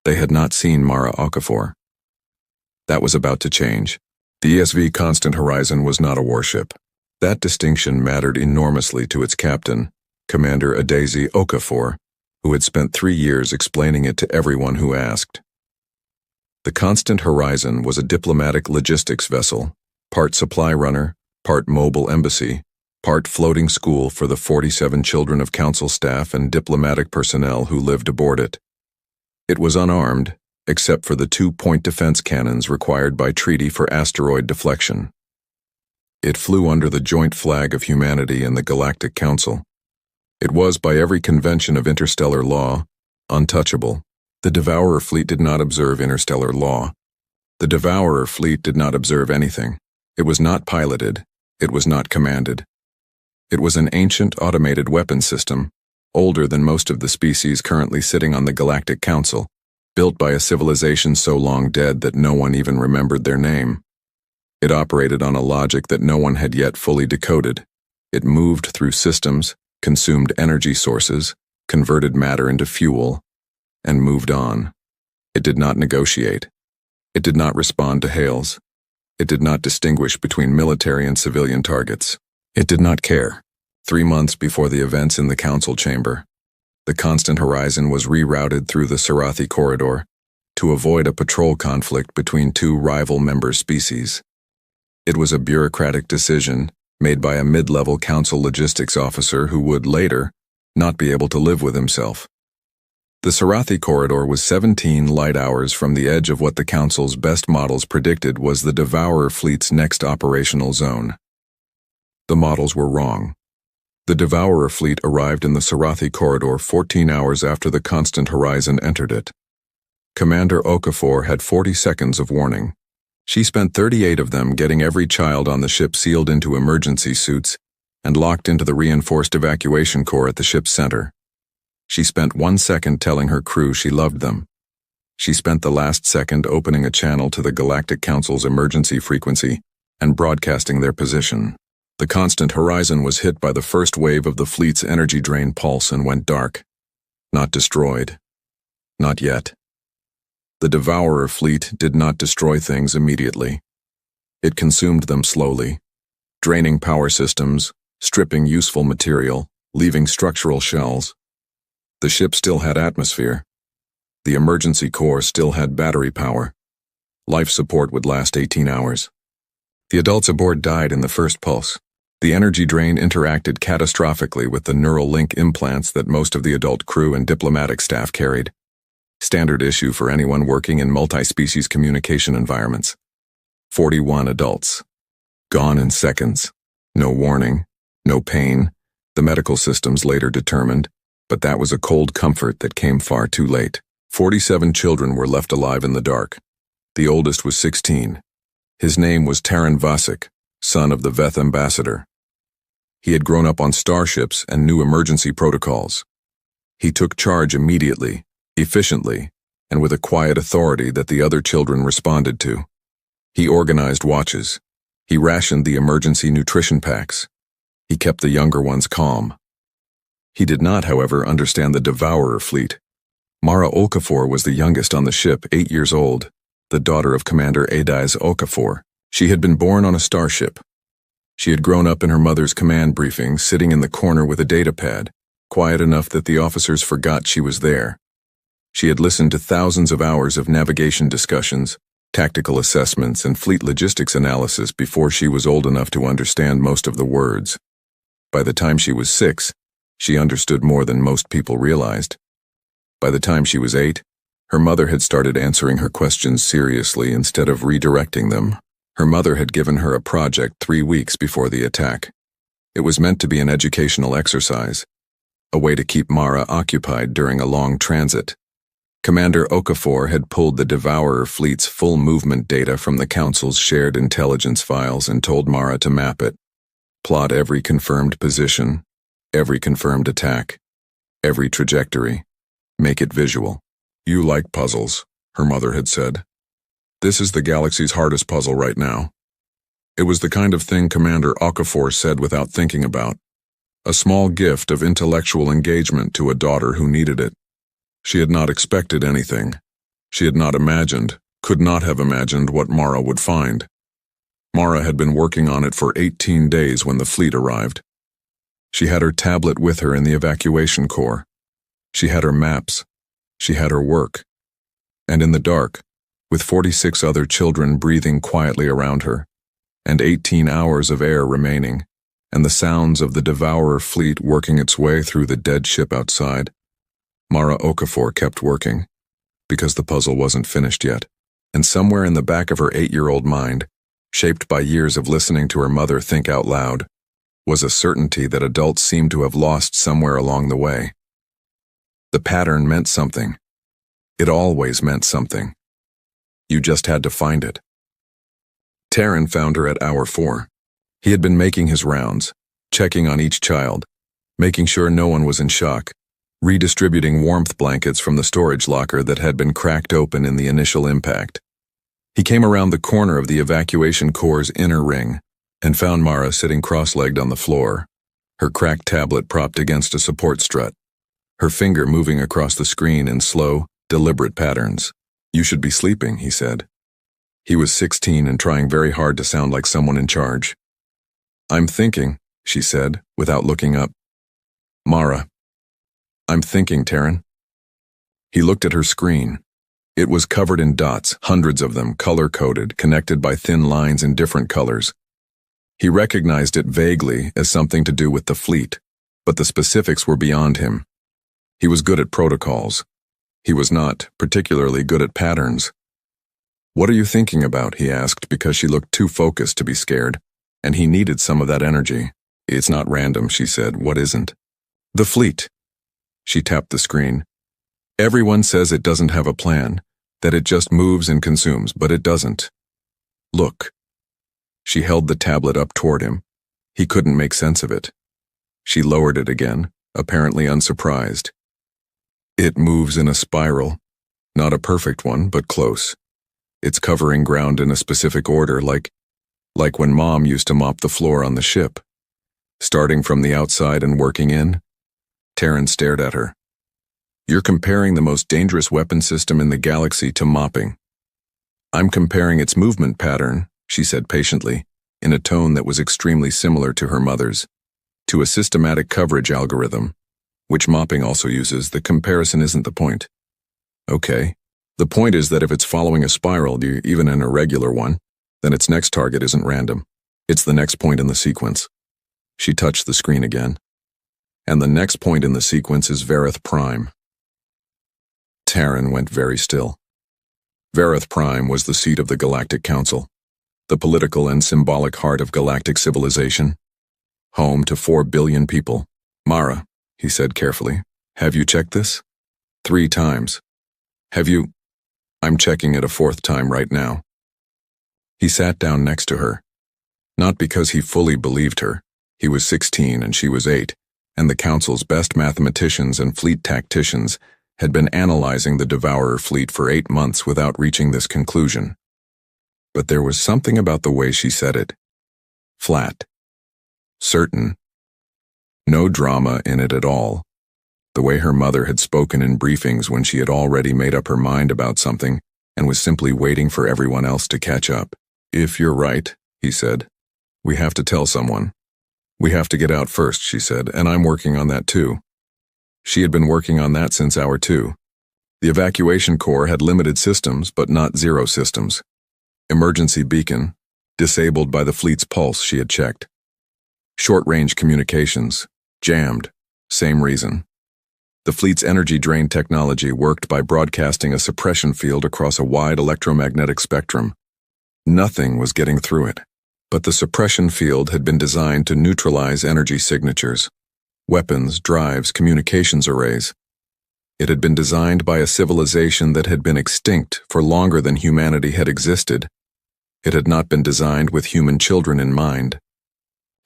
They had not seen Mara Okafor. That was about to change. The ESV Constant Horizon was not a warship. That distinction mattered enormously to its captain, Commander Adazi Okafor, who had spent 3 years explaining it to everyone who asked. The Constant Horizon was a diplomatic logistics vessel, part supply runner, part mobile embassy, part floating school for the 47 children of council staff and diplomatic personnel who lived aboard it. It was unarmed, except for the 2-point defense cannons required by treaty for asteroid deflection. It flew under the joint flag of humanity and the Galactic Council. It was, by every convention of interstellar law, untouchable. The Devourer fleet did not observe interstellar law. The Devourer fleet did not observe anything. It was not piloted. It was not commanded. It was an ancient automated weapon system, older than most of the species currently sitting on the Galactic Council, built by a civilization so long dead that no one even remembered their name. It operated on a logic that no one had yet fully decoded. It moved through systems, consumed energy sources, converted matter into fuel, and moved on. It did not negotiate. It did not respond to hails. It did not distinguish between military and civilian targets. It did not care. 3 months before the events in the council chamber, the Constant Horizon was rerouted through the Sarathi corridor to avoid a patrol conflict between 2 rival member species. It was a bureaucratic decision made by a mid-level council logistics officer who would later not be able to live with himself. The Sarathi corridor was 17 light hours from the edge of what the council's best models predicted was the Devourer fleet's next operational zone. The models were wrong. The Devourer fleet arrived in the Sarathi corridor 14 hours after the Constant Horizon entered it. Commander Okafor had 40 seconds of warning. She spent 38 of them getting every child on the ship sealed into emergency suits and locked into the reinforced evacuation core at the ship's center. She spent 1 second telling her crew she loved them. She spent the last second opening a channel to the Galactic Council's emergency frequency and broadcasting their position. The Constant Horizon was hit by the first wave of the fleet's energy drain pulse and went dark. Not destroyed. Not yet. The Devourer fleet did not destroy things immediately. It consumed them slowly, draining power systems, stripping useful material, leaving structural shells. The ship still had atmosphere. The emergency core still had battery power. Life support would last 18 hours. The adults aboard died in the first pulse. The energy drain interacted catastrophically with the neural link implants that most of the adult crew and diplomatic staff carried. Standard issue for anyone working in multi-species communication environments. 41 adults. Gone in seconds. No warning, no pain, the medical systems later determined, but that was a cold comfort that came far too late. 47 children were left alive in the dark. The oldest was 16. His name was Taran Vasek, son of the Veth ambassador. He had grown up on starships and knew emergency protocols. He took charge immediately, efficiently, and with a quiet authority that the other children responded to. He organized watches. He rationed the emergency nutrition packs. He kept the younger ones calm. He did not, however, understand the Devourer fleet. Mara Okafor was the youngest on the ship, 8 years old, the daughter of Commander Adais Okafor. She had been born on a starship. She had grown up in her mother's command briefing, sitting in the corner with a data pad, quiet enough that the officers forgot she was there. She had listened to thousands of hours of navigation discussions, tactical assessments, and fleet logistics analysis before she was old enough to understand most of the words. By the time she was 6, she understood more than most people realized. By the time she was 8, her mother had started answering her questions seriously instead of redirecting them. Her mother had given her a project 3 weeks before the attack. It was meant to be an educational exercise, a way to keep Mara occupied during a long transit. Commander Okafor had pulled the Devourer fleet's full movement data from the Council's shared intelligence files and told Mara to map it, plot every confirmed position, every confirmed attack, every trajectory, make it visual. "You like puzzles," her mother had said. "This is the galaxy's hardest puzzle right now." It was the kind of thing Commander Okafor said without thinking about. A small gift of intellectual engagement to a daughter who needed it. She had not expected anything. She had not imagined, could not have imagined what Mara would find. Mara had been working on it for 18 days when the fleet arrived. She had her tablet with her in the evacuation core. She had her maps. She had her work. And in the dark, with 46 other children breathing quietly around her, and 18 hours of air remaining, and the sounds of the Devourer fleet working its way through the dead ship outside, Mara Okafor kept working, because the puzzle wasn't finished yet, and somewhere in the back of her 8-year-old mind, shaped by years of listening to her mother think out loud, was a certainty that adults seemed to have lost somewhere along the way. The pattern meant something. It always meant something. You just had to find it. Taran found her at hour 4. He had been making his rounds, checking on each child, making sure no one was in shock, redistributing warmth blankets from the storage locker that had been cracked open in the initial impact. He came around the corner of the evacuation corps' inner ring and found Mara sitting cross-legged on the floor, her cracked tablet propped against a support strut, her finger moving across the screen in slow, deliberate patterns. "You should be sleeping," he said. He was 16 and trying very hard to sound like someone in charge. "I'm thinking," she said, without looking up. "Mara." "I'm thinking, Taryn." He looked at her screen. It was covered in dots, hundreds of them, color-coded, connected by thin lines in different colors. He recognized it vaguely as something to do with the fleet, but the specifics were beyond him. He was good at protocols. He was not particularly good at patterns. "What are you thinking about?" he asked, because she looked too focused to be scared, and he needed some of that energy. "It's not random," she said. "What isn't?" "The fleet." She tapped the screen. "Everyone says it doesn't have a plan, that it just moves and consumes, but it doesn't. Look." She held the tablet up toward him. He couldn't make sense of it. She lowered it again, apparently unsurprised. "It moves in a spiral. Not a perfect one, but close. It's covering ground in a specific order, like when Mom used to mop the floor on the ship. Starting from the outside and working in." Taryn stared at her. "You're comparing the most dangerous weapon system in the galaxy to mopping." "I'm comparing its movement pattern," she said patiently, in a tone that was extremely similar to her mother's, "to a systematic coverage algorithm, which mopping also uses. The comparison isn't the point." "Okay. The point is that if it's following a spiral, even an irregular one, then its next target isn't random. It's the next point in the sequence." She touched the screen again. "And the next point in the sequence is Vareth Prime." Taryn went very still. Vareth Prime was the seat of the Galactic Council, the political and symbolic heart of galactic civilization, home to 4 billion people. "Mara," he said carefully, "have you checked this?" 3 times. "Have you?" "I'm checking it a 4th time right now." He sat down next to her. Not because he fully believed her. He was 16 and she was 8, and the Council's best mathematicians and fleet tacticians had been analyzing the Devourer fleet for 8 months without reaching this conclusion. But there was something about the way she said it. Flat. Certain. No drama in it at all. The way her mother had spoken in briefings when she had already made up her mind about something and was simply waiting for everyone else to catch up. "If you're right," he said, "we have to tell someone. We have to get out first," she said, "and I'm working on that too." She had been working on that since hour 2. The evacuation corps had limited systems, but not zero systems. Emergency beacon, disabled by the fleet's pulse, she had checked. Short-range communications, jammed, same reason. The fleet's energy drain technology worked by broadcasting a suppression field across a wide electromagnetic spectrum. Nothing was getting through it, but the suppression field had been designed to neutralize energy signatures, weapons, drives, communications arrays. It had been designed by a civilization that had been extinct for longer than humanity had existed. It had not been designed with human children in mind.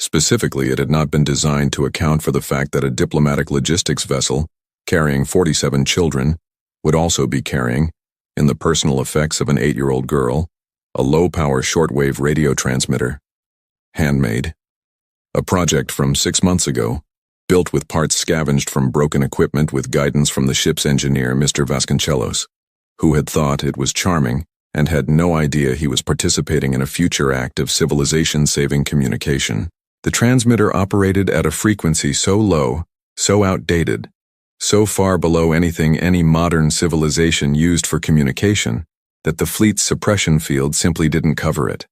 Specifically, it had not been designed to account for the fact that a diplomatic logistics vessel, carrying 47 children, would also be carrying, in the personal effects of an 8-year-old girl, a low-power shortwave radio transmitter. Handmade. A project from 6 months ago, built with parts scavenged from broken equipment with guidance from the ship's engineer, Mr. Vasconcellos, who had thought it was charming and had no idea he was participating in a future act of civilization-saving communication. The transmitter operated at a frequency so low, so outdated, so far below anything any modern civilization used for communication, that the fleet's suppression field simply didn't cover it.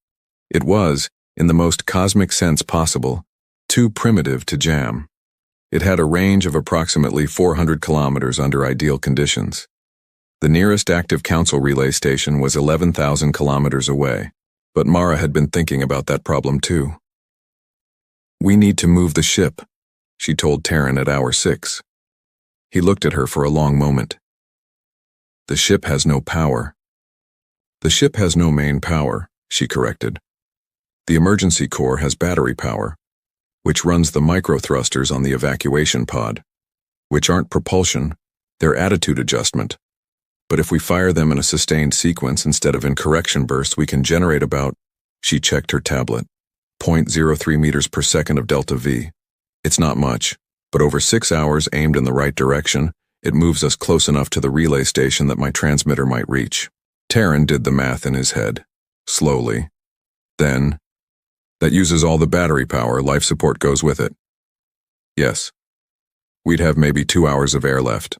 It was, in the most cosmic sense possible, too primitive to jam. It had a range of approximately 400 kilometers under ideal conditions. The nearest active council relay station was 11,000 kilometers away, but Mara had been thinking about that problem too. "We need to move the ship," she told Taryn at hour 6. He looked at her for a long moment. "The ship has no power." "The ship has no main power," she corrected. The emergency core has battery power, which runs the micro-thrusters on the evacuation pod, which aren't propulsion, they're attitude adjustment. But if we fire them in a sustained sequence instead of in correction bursts, we can generate about, she checked her tablet, 0.03 meters per second of delta V. It's not much, but over 6 hours aimed in the right direction, it moves us close enough to the relay station that my transmitter might reach. Taryn did the math in his head, slowly. Then, that uses all the battery power, life support goes with it. Yes. We'd have maybe 2 hours of air left.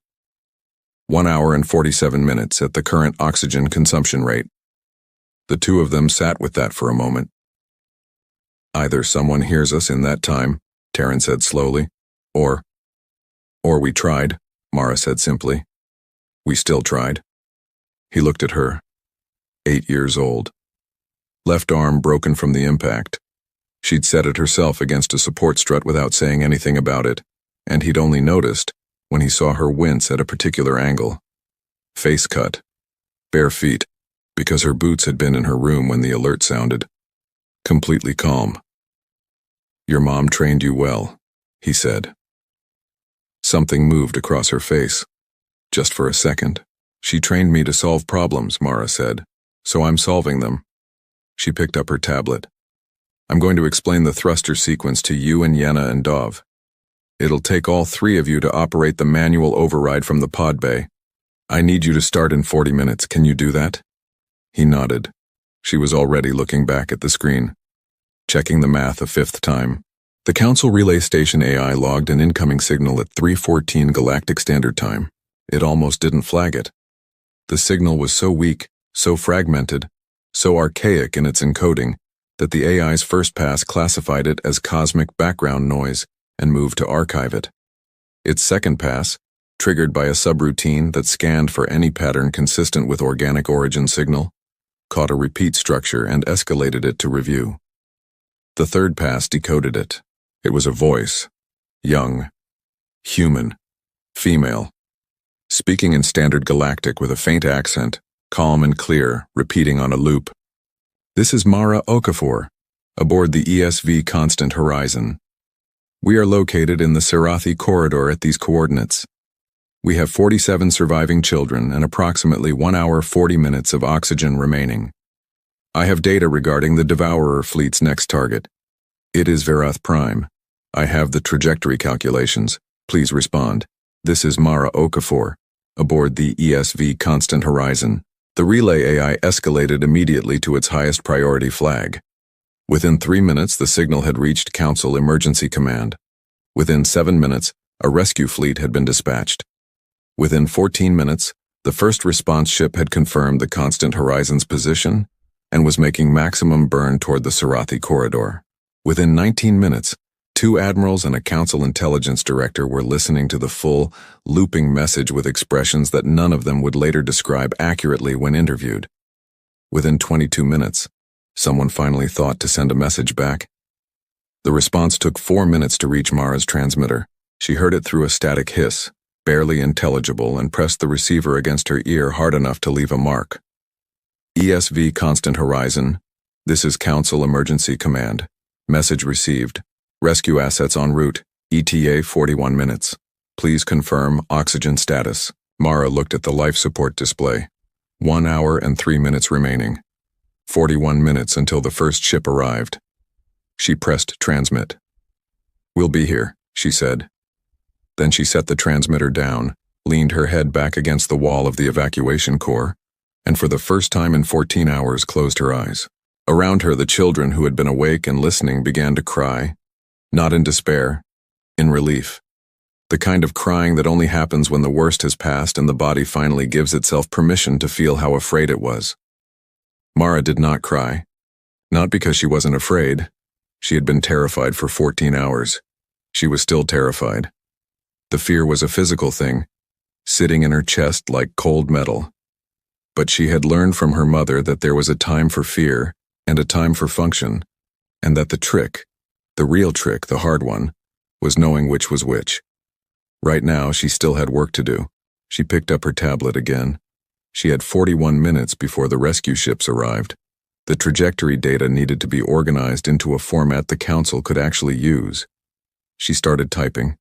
1 hour and 47 minutes at the current oxygen consumption rate. The two of them sat with that for a moment. Either someone hears us in that time, Taryn said slowly, or we tried, Mara said simply. We still tried. He looked at her. 8 years old. Left arm broken from the impact. She'd set it herself against a support strut without saying anything about it, and he'd only noticed when he saw her wince at a particular angle. Face cut. Bare feet, because her boots had been in her room when the alert sounded. Completely calm. Your mom trained you well, he said. Something moved across her face. Just for a second. She trained me to solve problems, Mara said, so I'm solving them. She picked up her tablet. I'm going to explain the thruster sequence to you and Yenna and Dov. It'll take all three of you to operate the manual override from the pod bay. I need you to start in 40 minutes. Can you do that? He nodded. She was already looking back at the screen, checking the math a fifth time. The Council Relay Station AI logged an incoming signal at 3:14 Galactic Standard Time. It almost didn't flag it. The signal was so weak, so fragmented, so archaic in its encoding, that the AI's first pass classified it as cosmic background noise and moved to archive it. Its second pass, triggered by a subroutine that scanned for any pattern consistent with organic origin signal, caught a repeat structure and escalated it to review. The third pass decoded it. It was a voice, young, human, female, speaking in standard Galactic with a faint accent, calm and clear, repeating on a loop. This is Mara Okafor, aboard the ESV Constant Horizon. We are located in the Sarathi corridor at these coordinates. We have 47 surviving children and approximately 1 hour 40 minutes of oxygen remaining. I have data regarding the Devourer fleet's next target. It is Verath Prime. I have the trajectory calculations. Please respond. This is Mara Okafor, aboard the ESV Constant Horizon. The relay AI escalated immediately to its highest priority flag. Within 3 minutes, the signal had reached Council Emergency Command. Within 7 minutes, a rescue fleet had been dispatched. Within 14 minutes, the first response ship had confirmed the Constant Horizon's position and was making maximum burn toward the Sarathi corridor. Within 19 minutes, 2 admirals and a Council intelligence director were listening to the full, looping message with expressions that none of them would later describe accurately when interviewed. Within 22 minutes, someone finally thought to send a message back. The response took 4 minutes to reach Mara's transmitter. She heard it through a static hiss, barely intelligible, and pressed the receiver against her ear hard enough to leave a mark. ESV Constant Horizon. This is Council Emergency Command. Message received. Rescue assets en route. ETA 41 minutes. Please confirm oxygen status. Mara looked at the life support display. 1 hour and 3 minutes remaining. 41 minutes until the first ship arrived. She pressed transmit. We'll be here, she said. Then she set the transmitter down, leaned her head back against the wall of the evacuation core, and for the first time in 14 hours closed her eyes. Around her, the children who had been awake and listening began to cry, not in despair, in relief. The kind of crying that only happens when the worst has passed and the body finally gives itself permission to feel how afraid it was. Mara did not cry, not because she wasn't afraid. She had been terrified for 14 hours. She was still terrified. The fear was a physical thing, sitting in her chest like cold metal. But she had learned from her mother that there was a time for fear and a time for function, and that the trick, the real trick, the hard one, was knowing which was which. Right now, she still had work to do. She picked up her tablet again. She had 41 minutes before the rescue ships arrived. The trajectory data needed to be organized into a format the council could actually use. She started typing.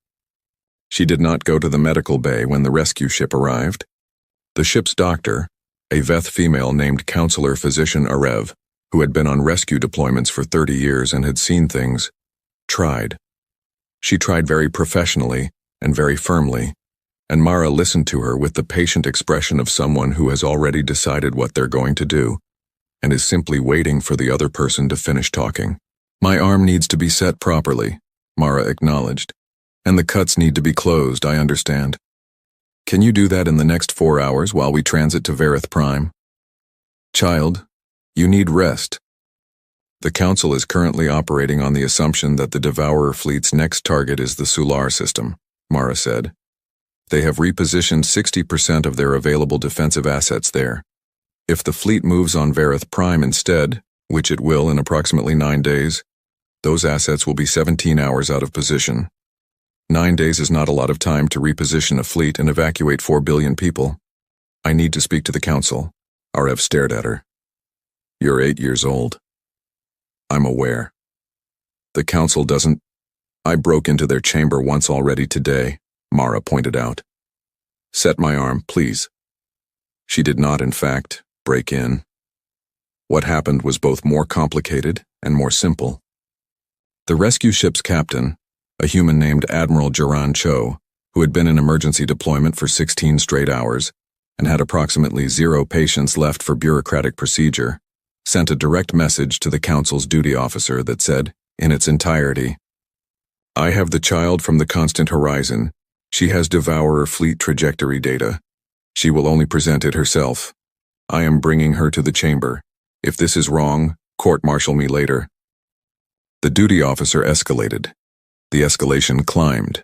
She did not go to the medical bay when the rescue ship arrived. The ship's doctor, a Veth female named Counselor Physician Arev, who had been on rescue deployments for 30 years and had seen things, tried. She tried very professionally and very firmly, and Mara listened to her with the patient expression of someone who has already decided what they're going to do and is simply waiting for the other person to finish talking. My arm needs to be set properly, Mara acknowledged, and the cuts need to be closed, I understand. Can you do that in the next 4 hours while we transit to Vareth Prime? Child, you need rest. The Council is currently operating on the assumption that the Devourer fleet's next target is the Solar system, Mara said. They have repositioned 60% of their available defensive assets there. If the fleet moves on Vareth Prime instead, which it will in approximately 9 days, those assets will be 17 hours out of position. 9 days is not a lot of time to reposition a fleet and evacuate 4 billion people. I need to speak to the Council. Arev stared at her. You're 8 years old. I'm aware. The Council doesn't... I broke into their chamber once already today, Mara pointed out. Set my arm, please. She did not, in fact, break in. What happened was both more complicated and more simple. The rescue ship's captain, a human named Admiral Jiran Cho, who had been in emergency deployment for 16 straight hours and had approximately 0 patients left for bureaucratic procedure, sent a direct message to the Council's duty officer that said, in its entirety, I have the child from the Constant Horizon. She has Devourer fleet trajectory data. She will only present it herself. I am bringing her to the chamber. If this is wrong, court-martial me later. The duty officer escalated. The escalation climbed.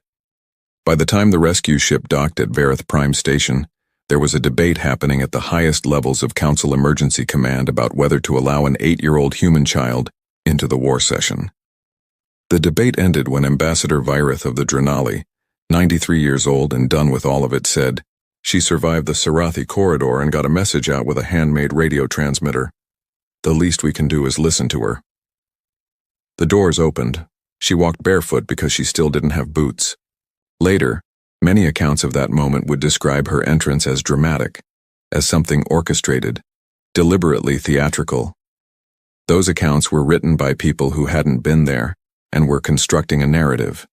By the time the rescue ship docked at Vareth Prime Station, there was a debate happening at the highest levels of Council Emergency Command about whether to allow an 8-year-old human child into the war session. The debate ended when Ambassador Virith of the Drenali, 93 years old and done with all of it, said, she survived the Sarathi corridor and got a message out with a handmade radio transmitter. The least we can do is listen to her. The doors opened. She walked barefoot because she still didn't have boots. Later, many accounts of that moment would describe her entrance as dramatic, as something orchestrated, deliberately theatrical. Those accounts were written by people who hadn't been there and were constructing a narrative.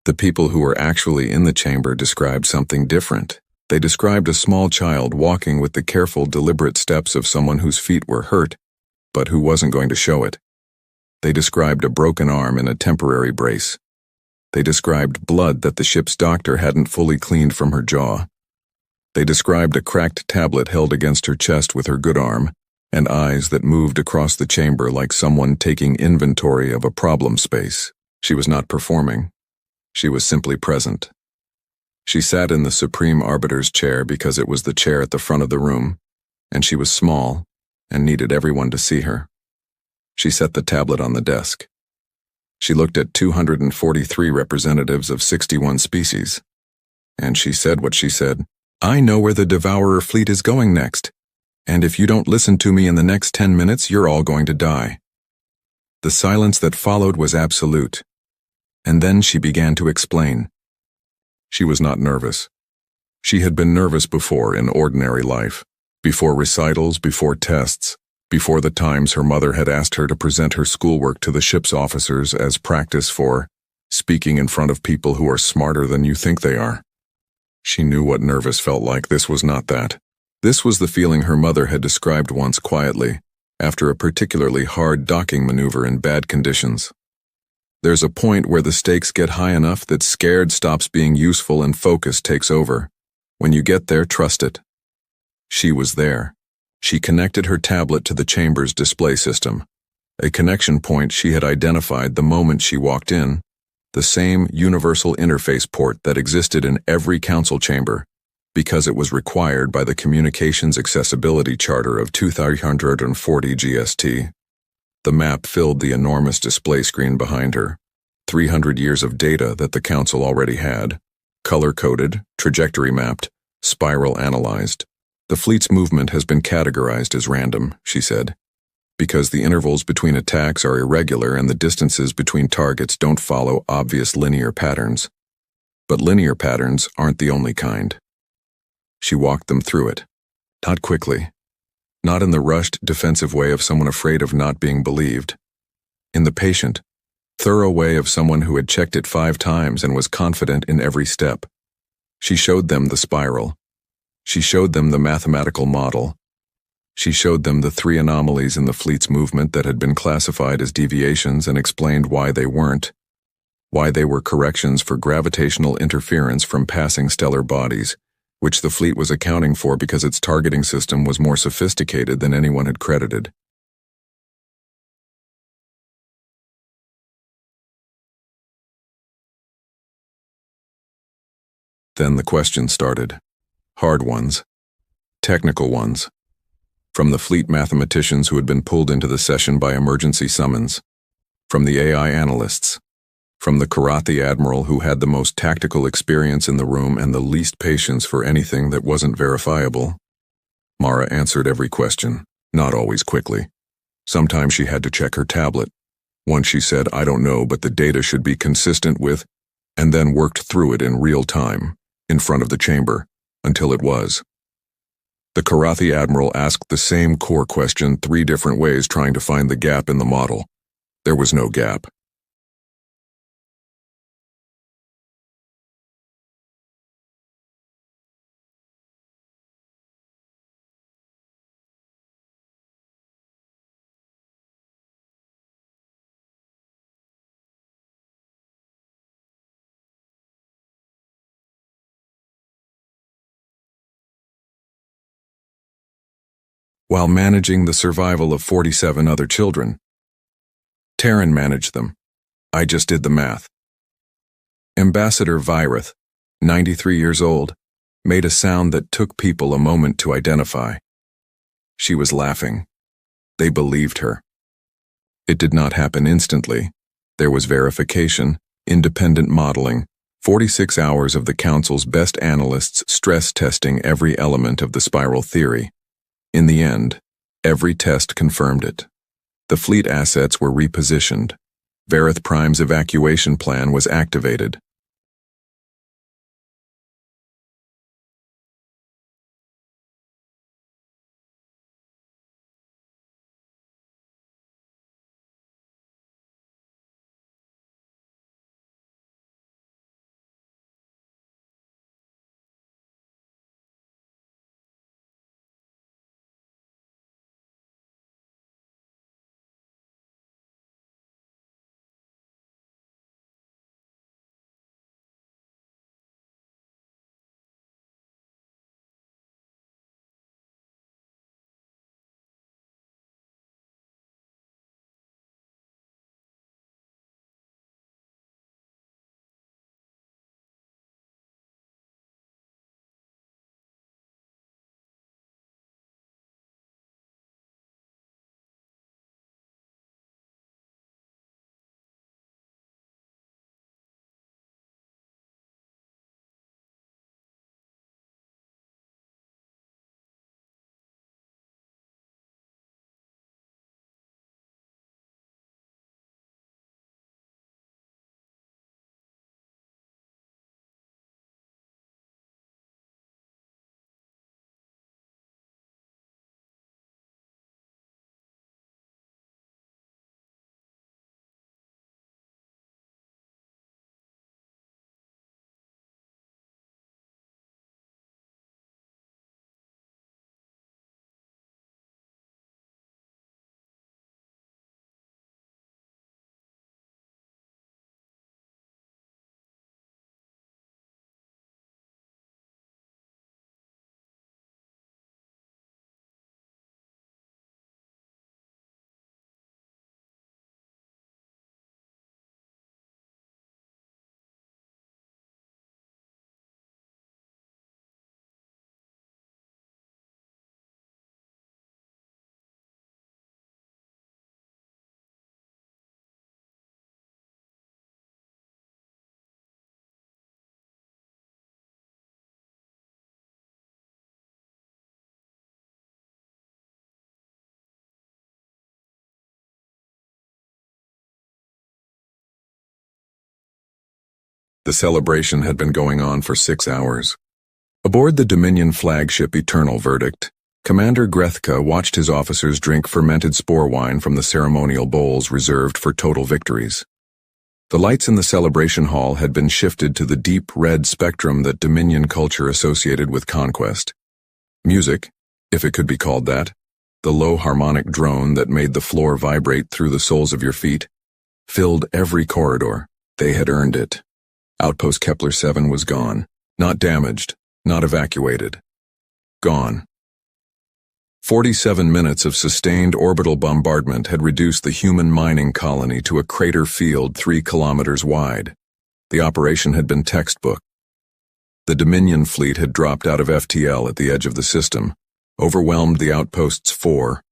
The people who were actually in the chamber described something different. They described a small child walking with the careful, deliberate steps of someone whose feet were hurt, but who wasn't going to show it. They described a broken arm in a temporary brace. They described blood that the ship's doctor hadn't fully cleaned from her jaw. They described a cracked tablet held against her chest with her good arm, and eyes that moved across the chamber like someone taking inventory of a problem space. She was not performing. She was simply present. She sat in the Supreme Arbiter's chair because it was the chair at the front of the room, and she was small and needed everyone to see her. She set the tablet on the desk. She looked at 243 representatives of 61 species, and she said what she said. I know where the Devourer fleet is going next, and if you don't listen to me in the next 10 minutes, you're all going to die. The silence that followed was absolute, and then she began to explain. She was not nervous. She had been nervous before in ordinary life, before recitals, before tests, before the times her mother had asked her to present her schoolwork to the ship's officers as practice for speaking in front of people who are smarter than you think they are. She knew what nervous felt like. This was not that. This was the feeling her mother had described once quietly, after a particularly hard docking maneuver in bad conditions. There's a point where the stakes get high enough that scared stops being useful and focus takes over. When you get there, trust it. She was there. She connected her tablet to the chamber's display system, a connection point she had identified the moment she walked in, the same universal interface port that existed in every council chamber, because it was required by the Communications Accessibility Charter of 2340 GST. The map filled the enormous display screen behind her, 300 years of data that the council already had, color-coded, trajectory-mapped, spiral-analyzed. The fleet's movement has been categorized as random, she said. because the intervals between attacks are irregular and the distances between targets don't follow obvious linear patterns. But linear patterns aren't the only kind. She walked them through it. Not quickly. Not in the rushed, defensive way of someone afraid of not being believed. In the patient, thorough way of someone who had checked it 5 times and was confident in every step. She showed them the spiral. She showed them the mathematical model. She showed them the 3 anomalies in the fleet's movement that had been classified as deviations and explained why they weren't. Why they were corrections for gravitational interference from passing stellar bodies, which the fleet was accounting for because its targeting system was more sophisticated than anyone had credited. Then the questions started. Hard ones. Technical ones. From the fleet mathematicians who had been pulled into the session by emergency summons. From the AI analysts. From the Karate admiral who had the most tactical experience in the room and the least patience for anything that wasn't verifiable. Mara answered every question, not always quickly. Sometimes she had to check her tablet. Once she said, "I don't know, but the data should be consistent with," and then worked through it in real time, in front of the chamber, until it was. The Karate admiral asked the same core question 3 different ways, trying to find the gap in the model. There was no gap. While managing the survival of 47 other children. Terran managed them. I just did the math. Ambassador Virith, 93 years old, made a sound that took people a moment to identify. She was laughing. They believed her. It did not happen instantly. There was verification, independent modeling, 46 hours of the Council's best analysts stress testing every element of the spiral theory. In the end, every test confirmed it. The fleet assets were repositioned. Virith Prime's evacuation plan was activated. The celebration had been going on for 6 hours. Aboard the Dominion flagship Eternal Verdict, Commander Grethka watched his officers drink fermented spore wine from the ceremonial bowls reserved for total victories. The lights in the celebration hall had been shifted to the deep red spectrum that Dominion culture associated with conquest. Music, if it could be called that, the low harmonic drone that made the floor vibrate through the soles of your feet, filled every corridor. They had earned it. Outpost Kepler 7 was gone. Not damaged, not evacuated. Gone. 47 minutes of sustained orbital bombardment had reduced the human mining colony to a crater field 3 kilometers wide. The operation had been textbook. The Dominion fleet had dropped out of FTL at the edge of the system, overwhelmed the outpost's four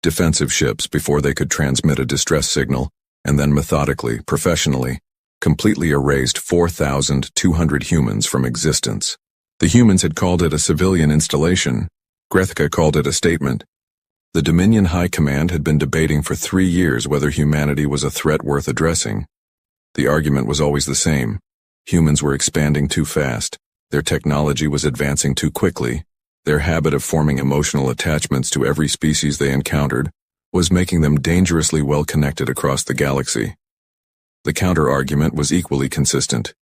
defensive ships before they could transmit a distress signal, and then methodically, professionally, completely erased 4,200 humans from existence. The humans had called it a civilian installation. Grethka called it a statement. The Dominion High Command had been debating for 3 years whether humanity was a threat worth addressing. The argument was always the same. Humans were expanding too fast. Their technology was advancing too quickly. Their habit of forming emotional attachments to every species they encountered was making them dangerously well connected across the galaxy. The counter-argument was equally consistent.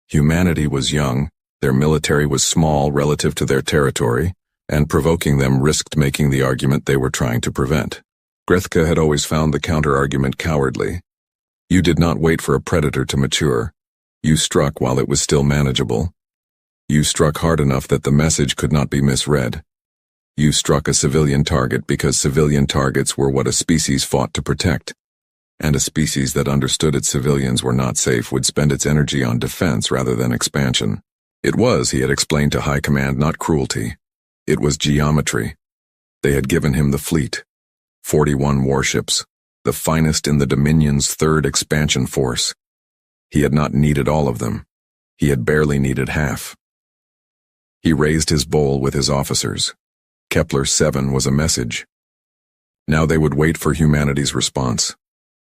Humanity was young, their military was small relative to their territory, and provoking them risked making the argument they were trying to prevent. Grethka had always found the counter-argument cowardly. You did not wait for a predator to mature. You struck while it was still manageable. You struck hard enough that the message could not be misread. You struck a civilian target because civilian targets were what a species fought to protect. And a species that understood its civilians were not safe would spend its energy on defense rather than expansion. It was, he had explained to High Command, not cruelty. It was geometry. They had given him the fleet. 41 warships, the finest in the Dominion's 3rd expansion force. He had not needed all of them. He had barely needed half. He raised his bowl with his officers. Kepler 7 was a message. Now they would wait for humanity's response.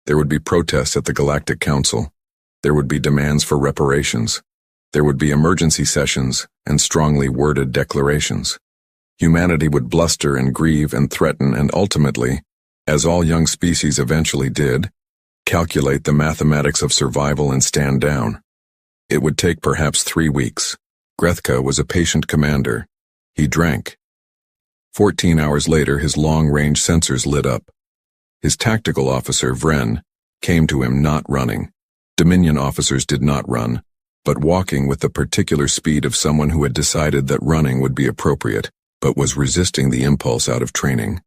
There would be protests at the Galactic Council. There would be demands for reparations. There would be emergency sessions and strongly worded declarations. Humanity would bluster and grieve and threaten and ultimately, as all young species eventually did, calculate the mathematics of survival and stand down. It would take perhaps 3 weeks. Grethka was a patient commander. He drank. 14 hours later, his long-range sensors lit up. His tactical officer, Vren, came to him not running. Dominion officers did not run, but walking with the particular speed of someone who had decided that running would be appropriate, but was resisting the impulse out of training.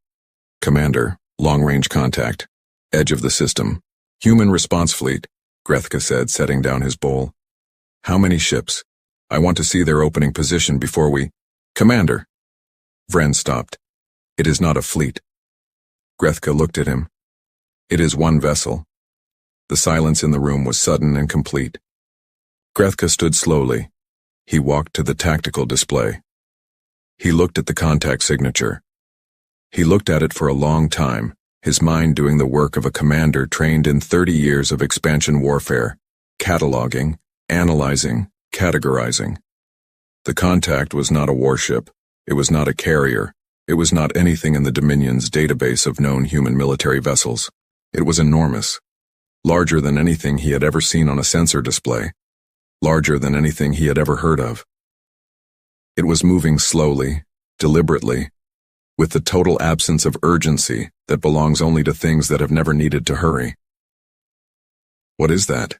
Commander, long-range contact, edge of the system. Human response fleet, Grethka said, setting down his bowl. How many ships? I want to see their opening position before we... Commander! Vren stopped. It is not a fleet. Grethka looked at him. It is one vessel. The silence in the room was sudden and complete. Grethka stood slowly. He walked to the tactical display. He looked at the contact signature. He looked at it for a long time, his mind doing the work of a commander trained in 30 years of expansion warfare, cataloging, analyzing, categorizing. The contact was not a warship. It was not a carrier. It was not anything in the Dominion's database of known human military vessels. It was enormous. Larger than anything he had ever seen on a sensor display. Larger than anything he had ever heard of. It was moving slowly, deliberately, with the total absence of urgency that belongs only to things that have never needed to hurry. What is that?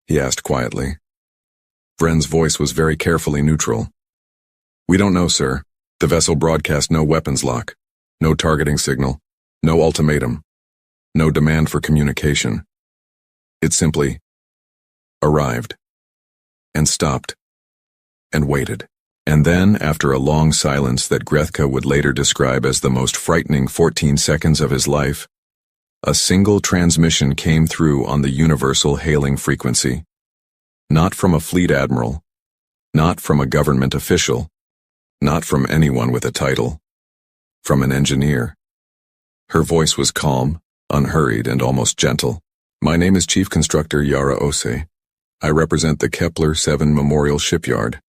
He asked quietly. Vren's voice was very carefully neutral. We don't know, sir. The vessel broadcast no weapons lock, no targeting signal, no ultimatum, no demand for communication. It simply arrived, and stopped, and waited. And then, after a long silence that Grethka would later describe as the most frightening 14 seconds of his life, a single transmission came through on the universal hailing frequency. Not from a fleet admiral, not from a government official, not from anyone with a title, from an engineer. Her voice was calm, unhurried, and almost gentle. My name is Chief Constructor Yara Ose. I represent the Kepler-7 Memorial Shipyard.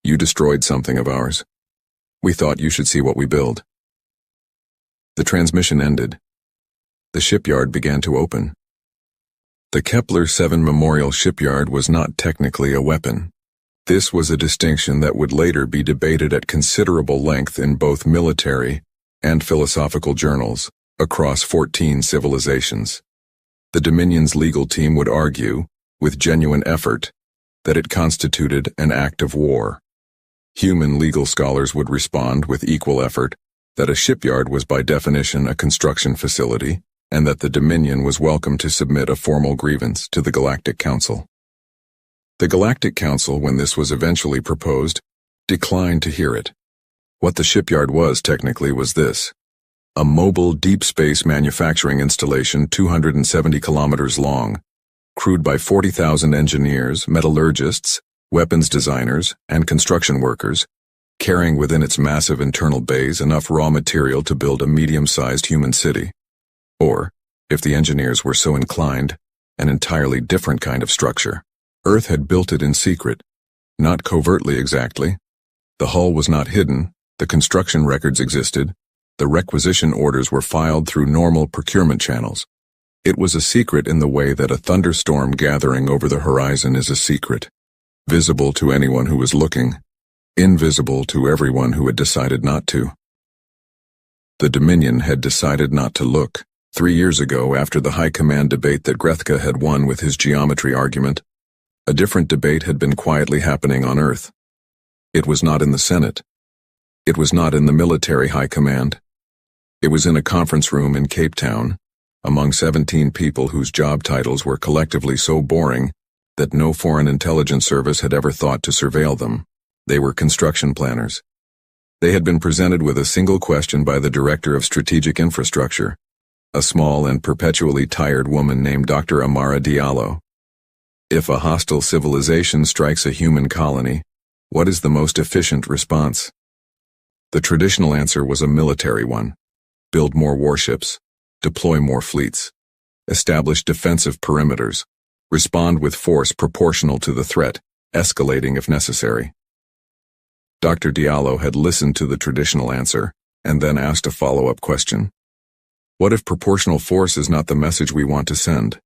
You destroyed something of ours. We thought you should see what we build. The transmission ended. The shipyard began to open. The Kepler-7 Memorial Shipyard was not technically a weapon. This was a distinction that would later be debated at considerable length in both military and philosophical journals across 14 civilizations. The Dominion's legal team would argue, with genuine effort, that it constituted an act of war. Human legal scholars would respond with equal effort that a shipyard was by definition a construction facility, and that the Dominion was welcome to submit a formal grievance to the Galactic Council. The Galactic Council, when this was eventually proposed, declined to hear it. What the shipyard was technically was this: a mobile deep space manufacturing installation 270 kilometers long, crewed by 40,000 engineers, metallurgists, weapons designers, and construction workers, carrying within its massive internal bays enough raw material to build a medium-sized human city. Or, if the engineers were so inclined, an entirely different kind of structure. Earth had built it in secret, not covertly exactly. The hull was not hidden, the construction records existed, the requisition orders were filed through normal procurement channels. It was a secret in the way that a thunderstorm gathering over the horizon is a secret, visible to anyone who was looking, invisible to everyone who had decided not to. The Dominion had decided not to look. 3 years ago, after the high command debate that Grethke had won with his geometry argument, a different debate had been quietly happening on Earth. It was not in the Senate. It was not in the military high command. It was in a conference room in Cape Town, among 17 people whose job titles were collectively so boring that no foreign intelligence service had ever thought to surveil them. They were construction planners. They had been presented with a single question by the Director of Strategic Infrastructure, a small and perpetually tired woman named Dr. Amara Diallo. If a hostile civilization strikes a human colony, what is the most efficient response? The traditional answer was a military one: build more warships, deploy more fleets, establish defensive perimeters, respond with force proportional to the threat, escalating if necessary. Dr. Diallo had listened to the traditional answer and then asked a follow-up question. What if proportional force is not the message we want to send?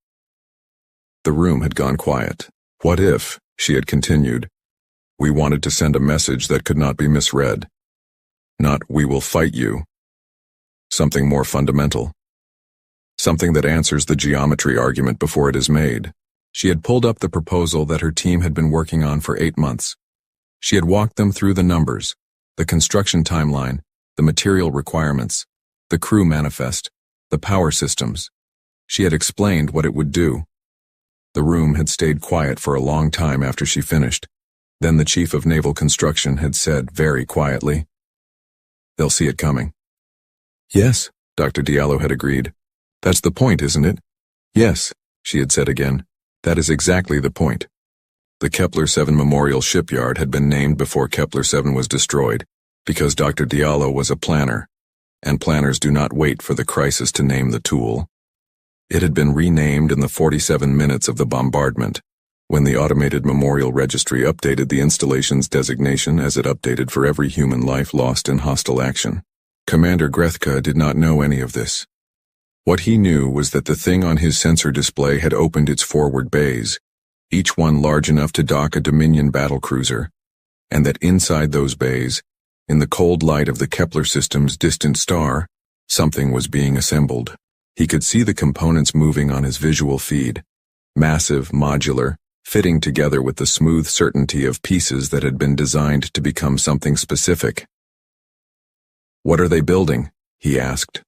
The room had gone quiet. What if, she had continued, we wanted to send a message that could not be misread? Not, we will fight you. Something more fundamental. Something that answers the geometry argument before it is made. She had pulled up the proposal that her team had been working on for 8 months. She had walked them through the numbers, the construction timeline, the material requirements, the crew manifest, the power systems. She had explained what it would do. The room had stayed quiet for a long time after she finished. Then the Chief of Naval Construction had said very quietly, "They'll see it coming." "Yes," Dr. Diallo had agreed. "That's the point, isn't it?" "Yes," she had said again. "That is exactly the point." The Kepler-7 Memorial Shipyard had been named before Kepler-7 was destroyed, because Dr. Diallo was a planner, and planners do not wait for the crisis to name the tool. It had been renamed in the 47 minutes of the bombardment, when the automated memorial registry updated the installation's designation as it updated for every human life lost in hostile action. Commander Grethke did not know any of this. What he knew was that the thing on his sensor display had opened its forward bays, each one large enough to dock a Dominion battlecruiser, and that inside those bays, in the cold light of the Kepler system's distant star, something was being assembled. He could see the components moving on his visual feed, massive, modular, fitting together with the smooth certainty of pieces that had been designed to become something specific. "What are they building?" he asked.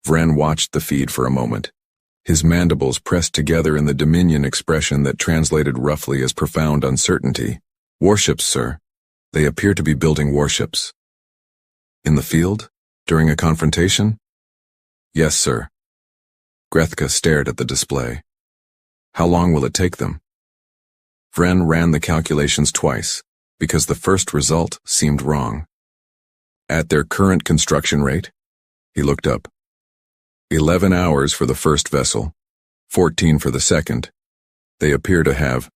Vren watched the feed for a moment, his mandibles pressed together in the Dominion expression that translated roughly as profound uncertainty. "Warships, sir. They appear to be building warships." "In the field? During a confrontation?" "Yes, sir." Grethke stared at the display. "How long will it take them?" Vren ran the calculations twice, because the first result seemed wrong. "At their current construction rate," he looked up, 11 hours for the first vessel, 14 for the second. They appear to have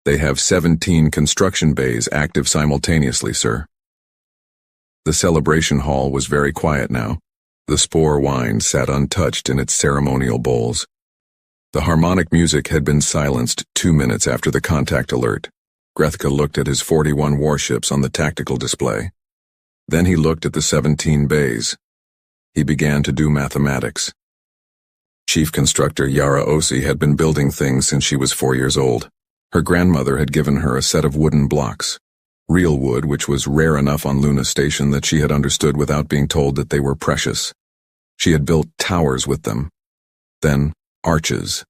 They have 17 construction bays active simultaneously, sir. The celebration hall was very quiet now. The spore wine sat untouched in its ceremonial bowls. The harmonic music had been silenced 2 minutes after the contact alert. Grethka looked at his 41 warships on the tactical display. Then he looked at the 17 bays. He began to do mathematics. Chief Constructor Yara Osi had been building things since she was 4 years old. Her grandmother had given her a set of wooden blocks. Real wood, which was rare enough on Luna Station that she had understood without being told that they were precious. She had built towers with them. Then arches.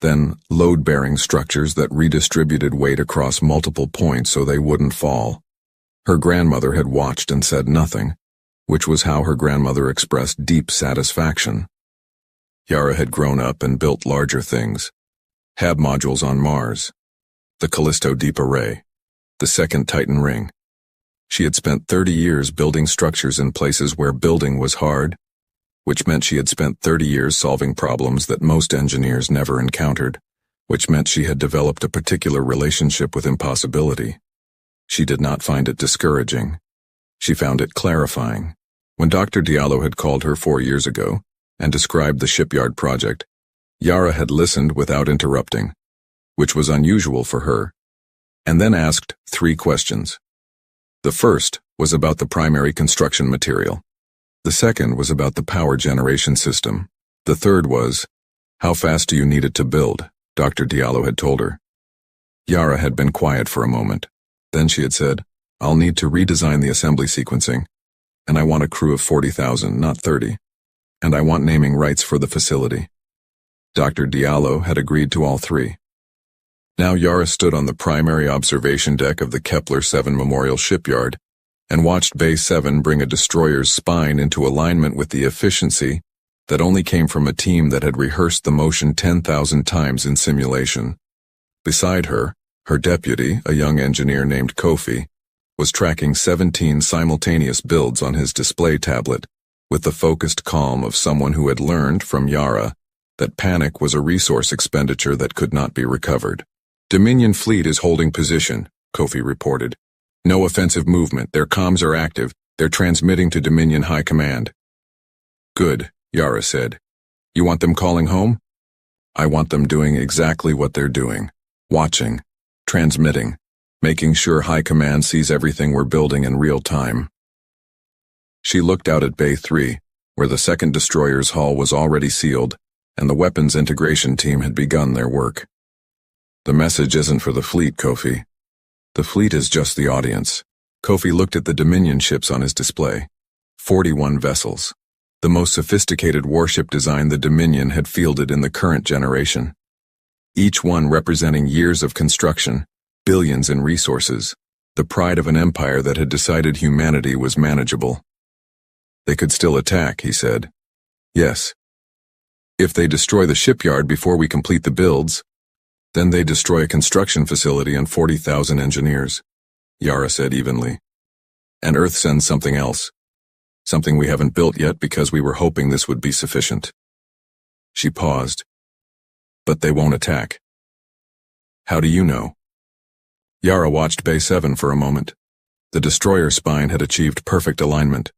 Then load-bearing structures that redistributed weight across multiple points so they wouldn't fall. Her grandmother had watched and said nothing, which was how her grandmother expressed deep satisfaction. Yara had grown up and built larger things. HAB modules on Mars. The Callisto Deep Array. The second Titan ring. She had spent 30 years building structures in places where building was hard, which meant she had spent 30 years solving problems that most engineers never encountered, which meant she had developed a particular relationship with impossibility. She did not find it discouraging. She found it clarifying. When Dr. Diallo had called her 4 years ago and described the shipyard project, Yara had listened without interrupting, which was unusual for her, and then asked 3 questions. The first was about the primary construction material. The second was about the power generation system. The third was, how fast do you need it to build? Dr. Diallo had told her. Yara had been quiet for a moment. Then she had said, I'll need to redesign the assembly sequencing, and I want a crew of 40,000, not 30. And I want naming rights for the facility. Dr. Diallo had agreed to all 3. Now Yara stood on the primary observation deck of the Kepler 7 Memorial Shipyard and watched Bay 7 bring a destroyer's spine into alignment with the efficiency that only came from a team that had rehearsed the motion 10,000 times in simulation. Beside her, her deputy, a young engineer named Kofi, was tracking 17 simultaneous builds on his display tablet with the focused calm of someone who had learned from Yara that panic was a resource expenditure that could not be recovered. Dominion fleet is holding position, Kofi reported. No offensive movement, their comms are active, they're transmitting to Dominion High Command. Good, Yara said. You want them calling home? I want them doing exactly what they're doing. Watching, transmitting, making sure High Command sees everything we're building in real time. She looked out at Bay 3, where the second destroyer's hull was already sealed, and the weapons integration team had begun their work. The message isn't for the fleet, Kofi. The fleet is just the audience. Kofi looked at the Dominion ships on his display. 41 vessels. The most sophisticated warship design the Dominion had fielded in the current generation. Each one representing years of construction, billions in resources, the pride of an empire that had decided humanity was manageable. They could still attack, he said. Yes. If they destroy the shipyard before we complete the builds, then they destroy a construction facility and 40,000 engineers, Yara said evenly. And Earth sends something else. Something we haven't built yet because we were hoping this would be sufficient. She paused. But they won't attack. How do you know? Yara watched Bay 7 for a moment. The destroyer spine had achieved perfect alignment.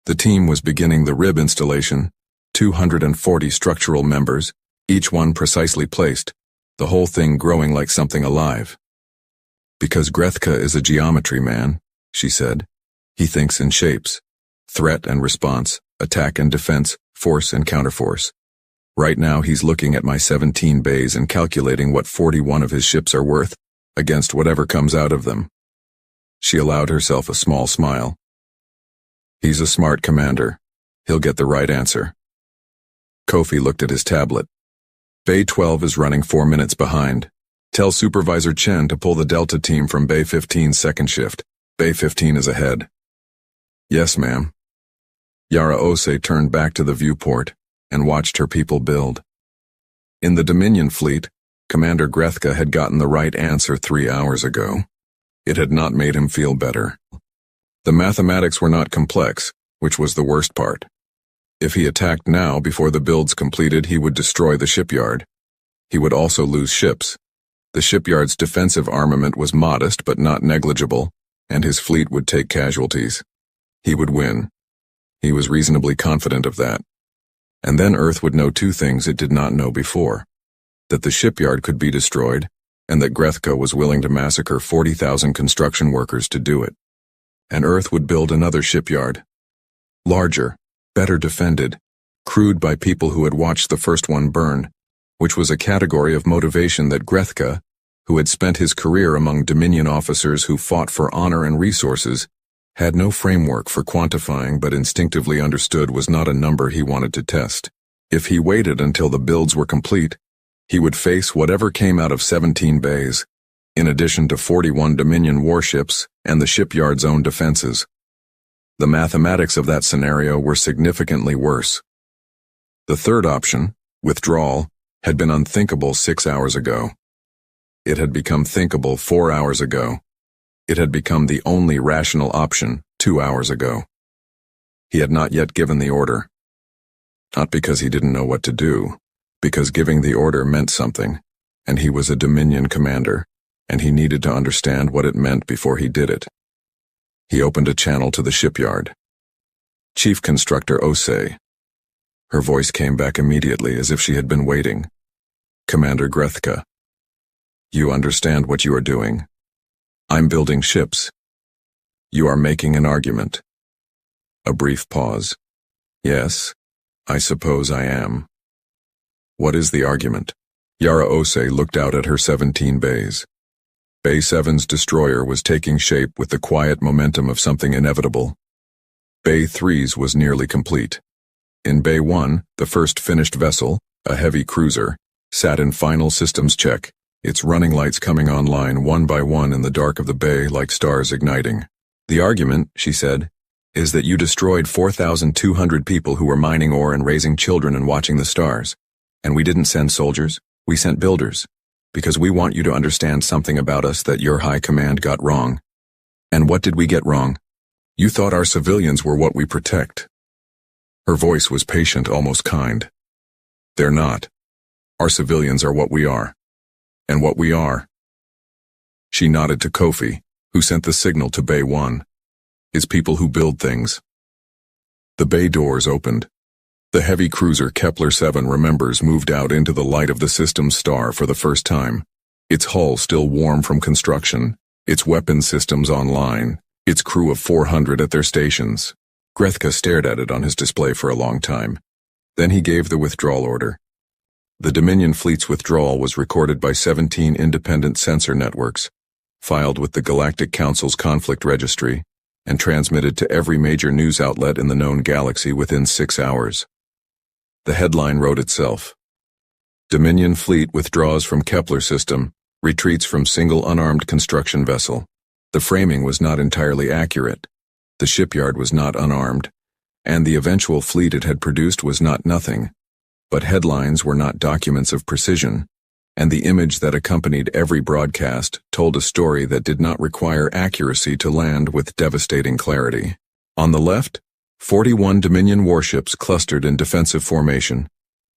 The team was beginning the rib installation, 240 structural members, each one precisely placed, the whole thing growing like something alive. Because Grethka is a geometry man, she said. He thinks in shapes. Threat and response, attack and defense, force and counterforce. Right now he's looking at my 17 bays and calculating what 41 of his ships are worth, against whatever comes out of them. She allowed herself a small smile. He's a smart commander. He'll get the right answer. Kofi looked at his tablet. Bay 12 is running 4 minutes behind. Tell Supervisor Chen to pull the Delta team from Bay 15's second shift. Bay 15 is ahead. Yes, ma'am. Yara Ose turned back to the viewport and watched her people build. In the Dominion fleet, Commander Grethka had gotten the right answer 3 hours ago. It had not made him feel better. The mathematics were not complex, which was the worst part. If he attacked now before the builds completed, he would destroy the shipyard. He would also lose ships. The shipyard's defensive armament was modest but not negligible, and his fleet would take casualties. He would win. He was reasonably confident of that. And then Earth would know two things it did not know before: that the shipyard could be destroyed, and that Grethka was willing to massacre 40,000 construction workers to do it. And Earth would build another shipyard. Larger, better defended, crewed by people who had watched the first one burn, which was a category of motivation that Grethka, who had spent his career among Dominion officers who fought for honor and resources, had no framework for quantifying but instinctively understood was not a number he wanted to test. If he waited until the builds were complete, he would face whatever came out of 17 bays, in addition to 41 Dominion warships and the shipyard's own defenses. The mathematics of that scenario were significantly worse. The third option, withdrawal, had been unthinkable 6 hours ago. It had become thinkable 4 hours ago. It had become the only rational option 2 hours ago. He had not yet given the order. Not because he didn't know what to do, because giving the order meant something, and he was a Dominion commander, and he needed to understand what it meant before he did it. He opened a channel to the shipyard. Chief Constructor Osei. Her voice came back immediately as if she had been waiting. Commander Grethka. You understand what you are doing. I'm building ships. You are making an argument. A brief pause. Yes, I suppose I am. What is the argument? Yara Osei looked out at her 17 bays. Bay 7's destroyer was taking shape with the quiet momentum of something inevitable. Bay 3's was nearly complete. In Bay 1, the first finished vessel, a heavy cruiser, sat in final systems check, its running lights coming online one by one in the dark of the bay like stars igniting. The argument, she said, is that you destroyed 4,200 people who were mining ore and raising children and watching the stars. And we didn't send soldiers, we sent builders, because we want you to understand something about us that your high command got wrong. And what did we get wrong? You thought our civilians were what we protect. Her voice was patient, almost kind. They're not. Our civilians are what we are. And what we are. She nodded to Kofi, who sent the signal to Bay 1. Is people who build things. The bay doors opened. The heavy cruiser Kepler 7 remembers moved out into the light of the system's star for the first time, its hull still warm from construction, its weapon systems online, its crew of 400 at their stations. Grethka stared at it on his display for a long time. Then he gave the withdrawal order. The Dominion fleet's withdrawal was recorded by 17 independent sensor networks, filed with the Galactic Council's conflict registry, and transmitted to every major news outlet in the known galaxy within 6 hours. The headline wrote itself. Dominion fleet withdraws from Kepler system, retreats from single unarmed construction vessel. The framing was not entirely accurate. The shipyard was not unarmed, and the eventual fleet it had produced was not nothing. But headlines were not documents of precision, and the image that accompanied every broadcast told a story that did not require accuracy to land with devastating clarity. On the left, 41 Dominion warships clustered in defensive formation,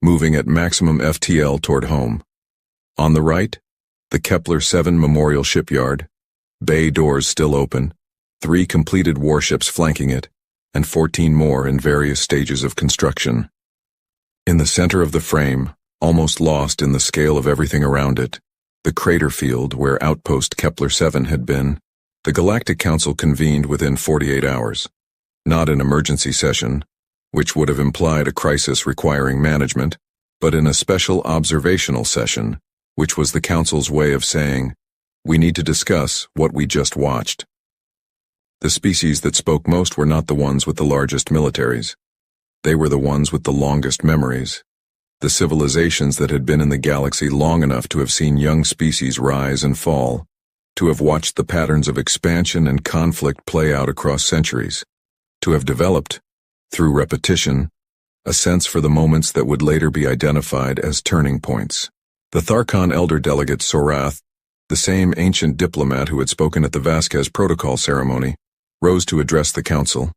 moving at maximum FTL toward home. On the right, the Kepler 7 Memorial Shipyard, bay doors still open, 3 completed warships flanking it, and 14 more in various stages of construction. In the center of the frame, almost lost in the scale of everything around it, the crater field where outpost Kepler 7 had been, the Galactic Council convened within 48 hours. Not an emergency session, which would have implied a crisis requiring management, but in a special observational session, which was the Council's way of saying, we need to discuss what we just watched. The species that spoke most were not the ones with the largest militaries. They were the ones with the longest memories. The civilizations that had been in the galaxy long enough to have seen young species rise and fall, to have watched the patterns of expansion and conflict play out across centuries, to have developed, through repetition, a sense for the moments that would later be identified as turning points. The Tharkon elder delegate Sorath, the same ancient diplomat who had spoken at the Vasquez Protocol ceremony, rose to address the council.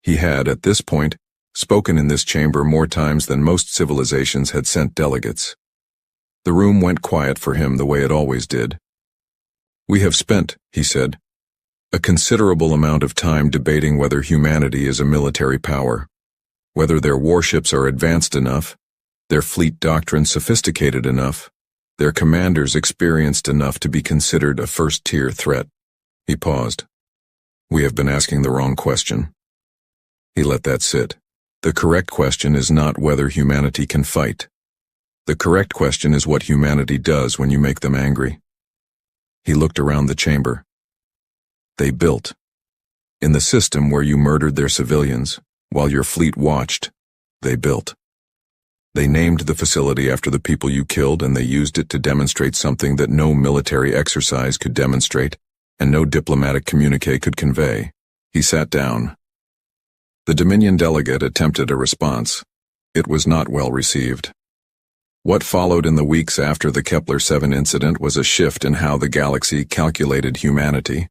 He had, at this point, spoken in this chamber more times than most civilizations had sent delegates. The room went quiet for him the way it always did. "We have spent," he said, "a considerable amount of time debating whether humanity is a military power, whether their warships are advanced enough, their fleet doctrine sophisticated enough, their commanders experienced enough to be considered a first-tier threat." He paused. "We have been asking the wrong question." He let that sit. The correct question is not whether humanity can fight. The correct question is what humanity does when you make them angry. He looked around the chamber. They built. In the system where you murdered their civilians, while your fleet watched, they built. They named the facility after the people you killed, and they used it to demonstrate something that no military exercise could demonstrate, and no diplomatic communique could convey. He sat down. The Dominion delegate attempted a response. It was not well received. What followed in the weeks after the Kepler-7 incident was a shift in how the galaxy calculated humanity,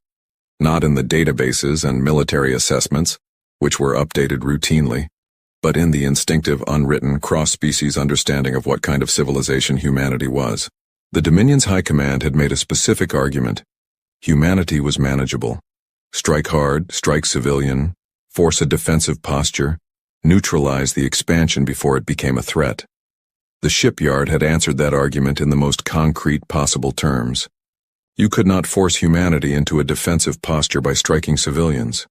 not in the databases and military assessments, which were updated routinely, but in the instinctive, unwritten, cross-species understanding of what kind of civilization humanity was. The Dominion's High Command had made a specific argument. Humanity was manageable. Strike hard, strike civilian, force a defensive posture, neutralize the expansion before it became a threat. The shipyard had answered that argument in the most concrete possible terms. You could not force humanity into a defensive posture by striking civilians.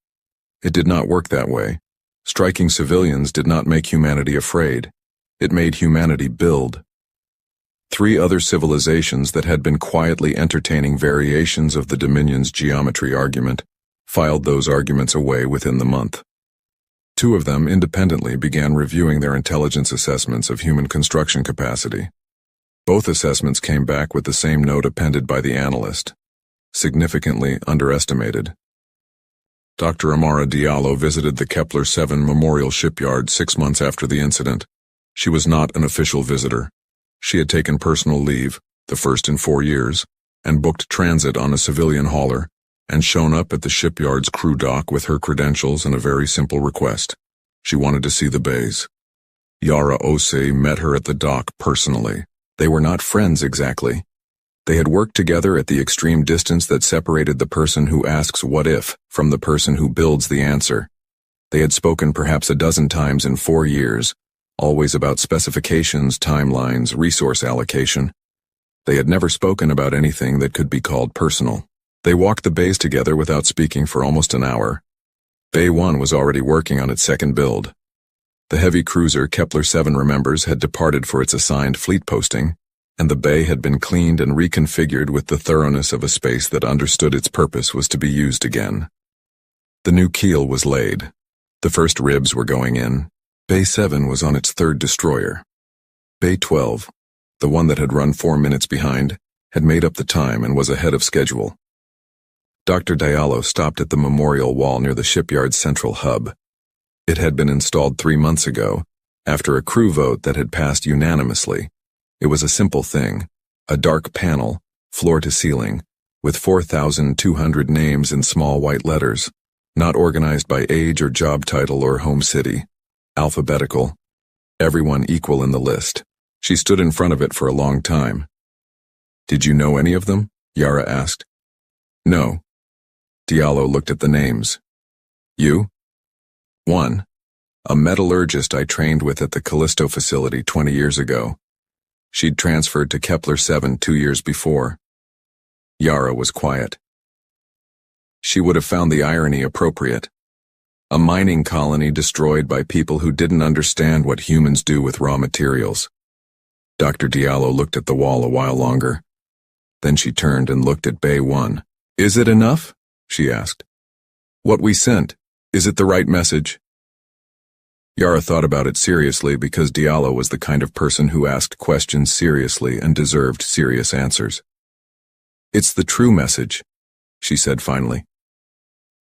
It did not work that way. Striking civilians did not make humanity afraid. It made humanity build. 3 other civilizations that had been quietly entertaining variations of the Dominion's geometry argument filed those arguments away within the month. 2 of them independently began reviewing their intelligence assessments of human construction capacity. Both assessments came back with the same note appended by the analyst: significantly underestimated. Dr. Amara Diallo visited the Kepler-7 Memorial Shipyard 6 months after the incident. She was not an official visitor. She had taken personal leave, the first in 4 years, and booked transit on a civilian hauler, and shown up at the shipyard's crew dock with her credentials and a very simple request. She wanted to see the bays. Yara Osei met her at the dock personally. They were not friends exactly. They had worked together at the extreme distance that separated the person who asks what if from the person who builds the answer. They had spoken perhaps a dozen times in 4 years, always about specifications, timelines, resource allocation. They had never spoken about anything that could be called personal. They walked the bays together without speaking for almost an hour. Bay 1 was already working on its second build. The heavy cruiser Kepler-7 remembers had departed for its assigned fleet posting, and the bay had been cleaned and reconfigured with the thoroughness of a space that understood its purpose was to be used again. The new keel was laid. The first ribs were going in. Bay 7 was on its 3rd destroyer. Bay 12, the one that had run 4 minutes behind, had made up the time and was ahead of schedule. Dr. Diallo stopped at the memorial wall near the shipyard's central hub. It had been installed 3 months ago, after a crew vote that had passed unanimously. It was a simple thing, a dark panel, floor to ceiling, with 4,200 names in small white letters, not organized by age or job title or home city. Alphabetical. Everyone equal in the list. She stood in front of it for a long time. "Did you know any of them?" Yara asked. "No." Diallo looked at the names. "You?" "One. A metallurgist I trained with at the Callisto facility 20 years ago. She'd transferred to Kepler-7 2 years before." Yara was quiet. She would have found the irony appropriate. A mining colony destroyed by people who didn't understand what humans do with raw materials. Dr. Diallo looked at the wall a while longer. Then she turned and looked at Bay 1. "Is it enough?" she asked. "What we sent, is it the right message?" Yara thought about it seriously because Diallo was the kind of person who asked questions seriously and deserved serious answers. "It's the true message," she said finally.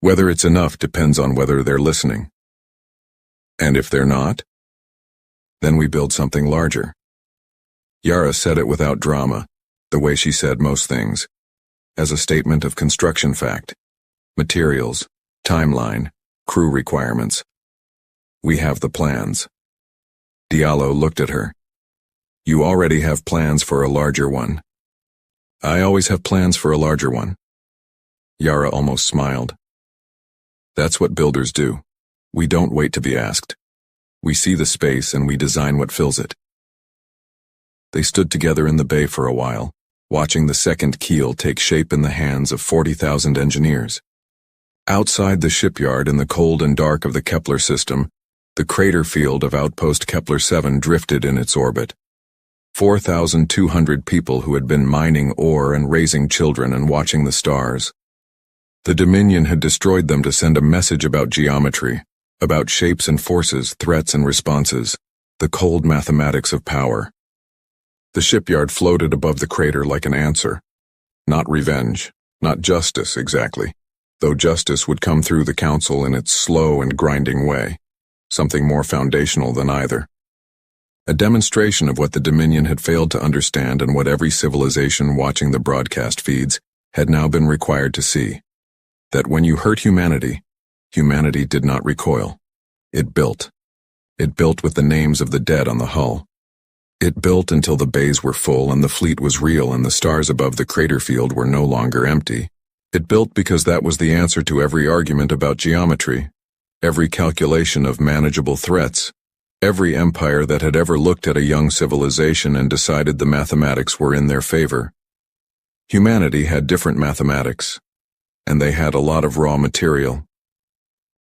"Whether it's enough depends on whether they're listening. And if they're not, then we build something larger." Yara said it without drama, the way she said most things, as a statement of construction fact. Materials, timeline, crew requirements. "We have the plans." Diallo looked at her. You already have plans for a larger one. I always have plans for a larger one. Yara almost smiled. That's what builders do. We don't wait to be asked. We see the space and we design what fills it. They stood together in the bay for a while, watching the second keel take shape in the hands of 40,000 engineers. Outside the shipyard in the cold and dark of the Kepler system, the crater field of outpost Kepler 7 drifted in its orbit. 4,200 people who had been mining ore and raising children and watching the stars. The Dominion had destroyed them to send a message about geometry, about shapes and forces, threats and responses, the cold mathematics of power. The shipyard floated above the crater like an answer. Not revenge, not justice exactly, though justice would come through the council in its slow and grinding way, something more foundational than either. A demonstration of what the Dominion had failed to understand and what every civilization watching the broadcast feeds had now been required to see. That when you hurt humanity, humanity did not recoil. It built. It built with the names of the dead on the hull. It built until the bays were full and the fleet was real and the stars above the crater field were no longer empty. It built because that was the answer to every argument about geometry, every calculation of manageable threats, every empire that had ever looked at a young civilization and decided the mathematics were in their favor. Humanity had different mathematics, and they had a lot of raw material.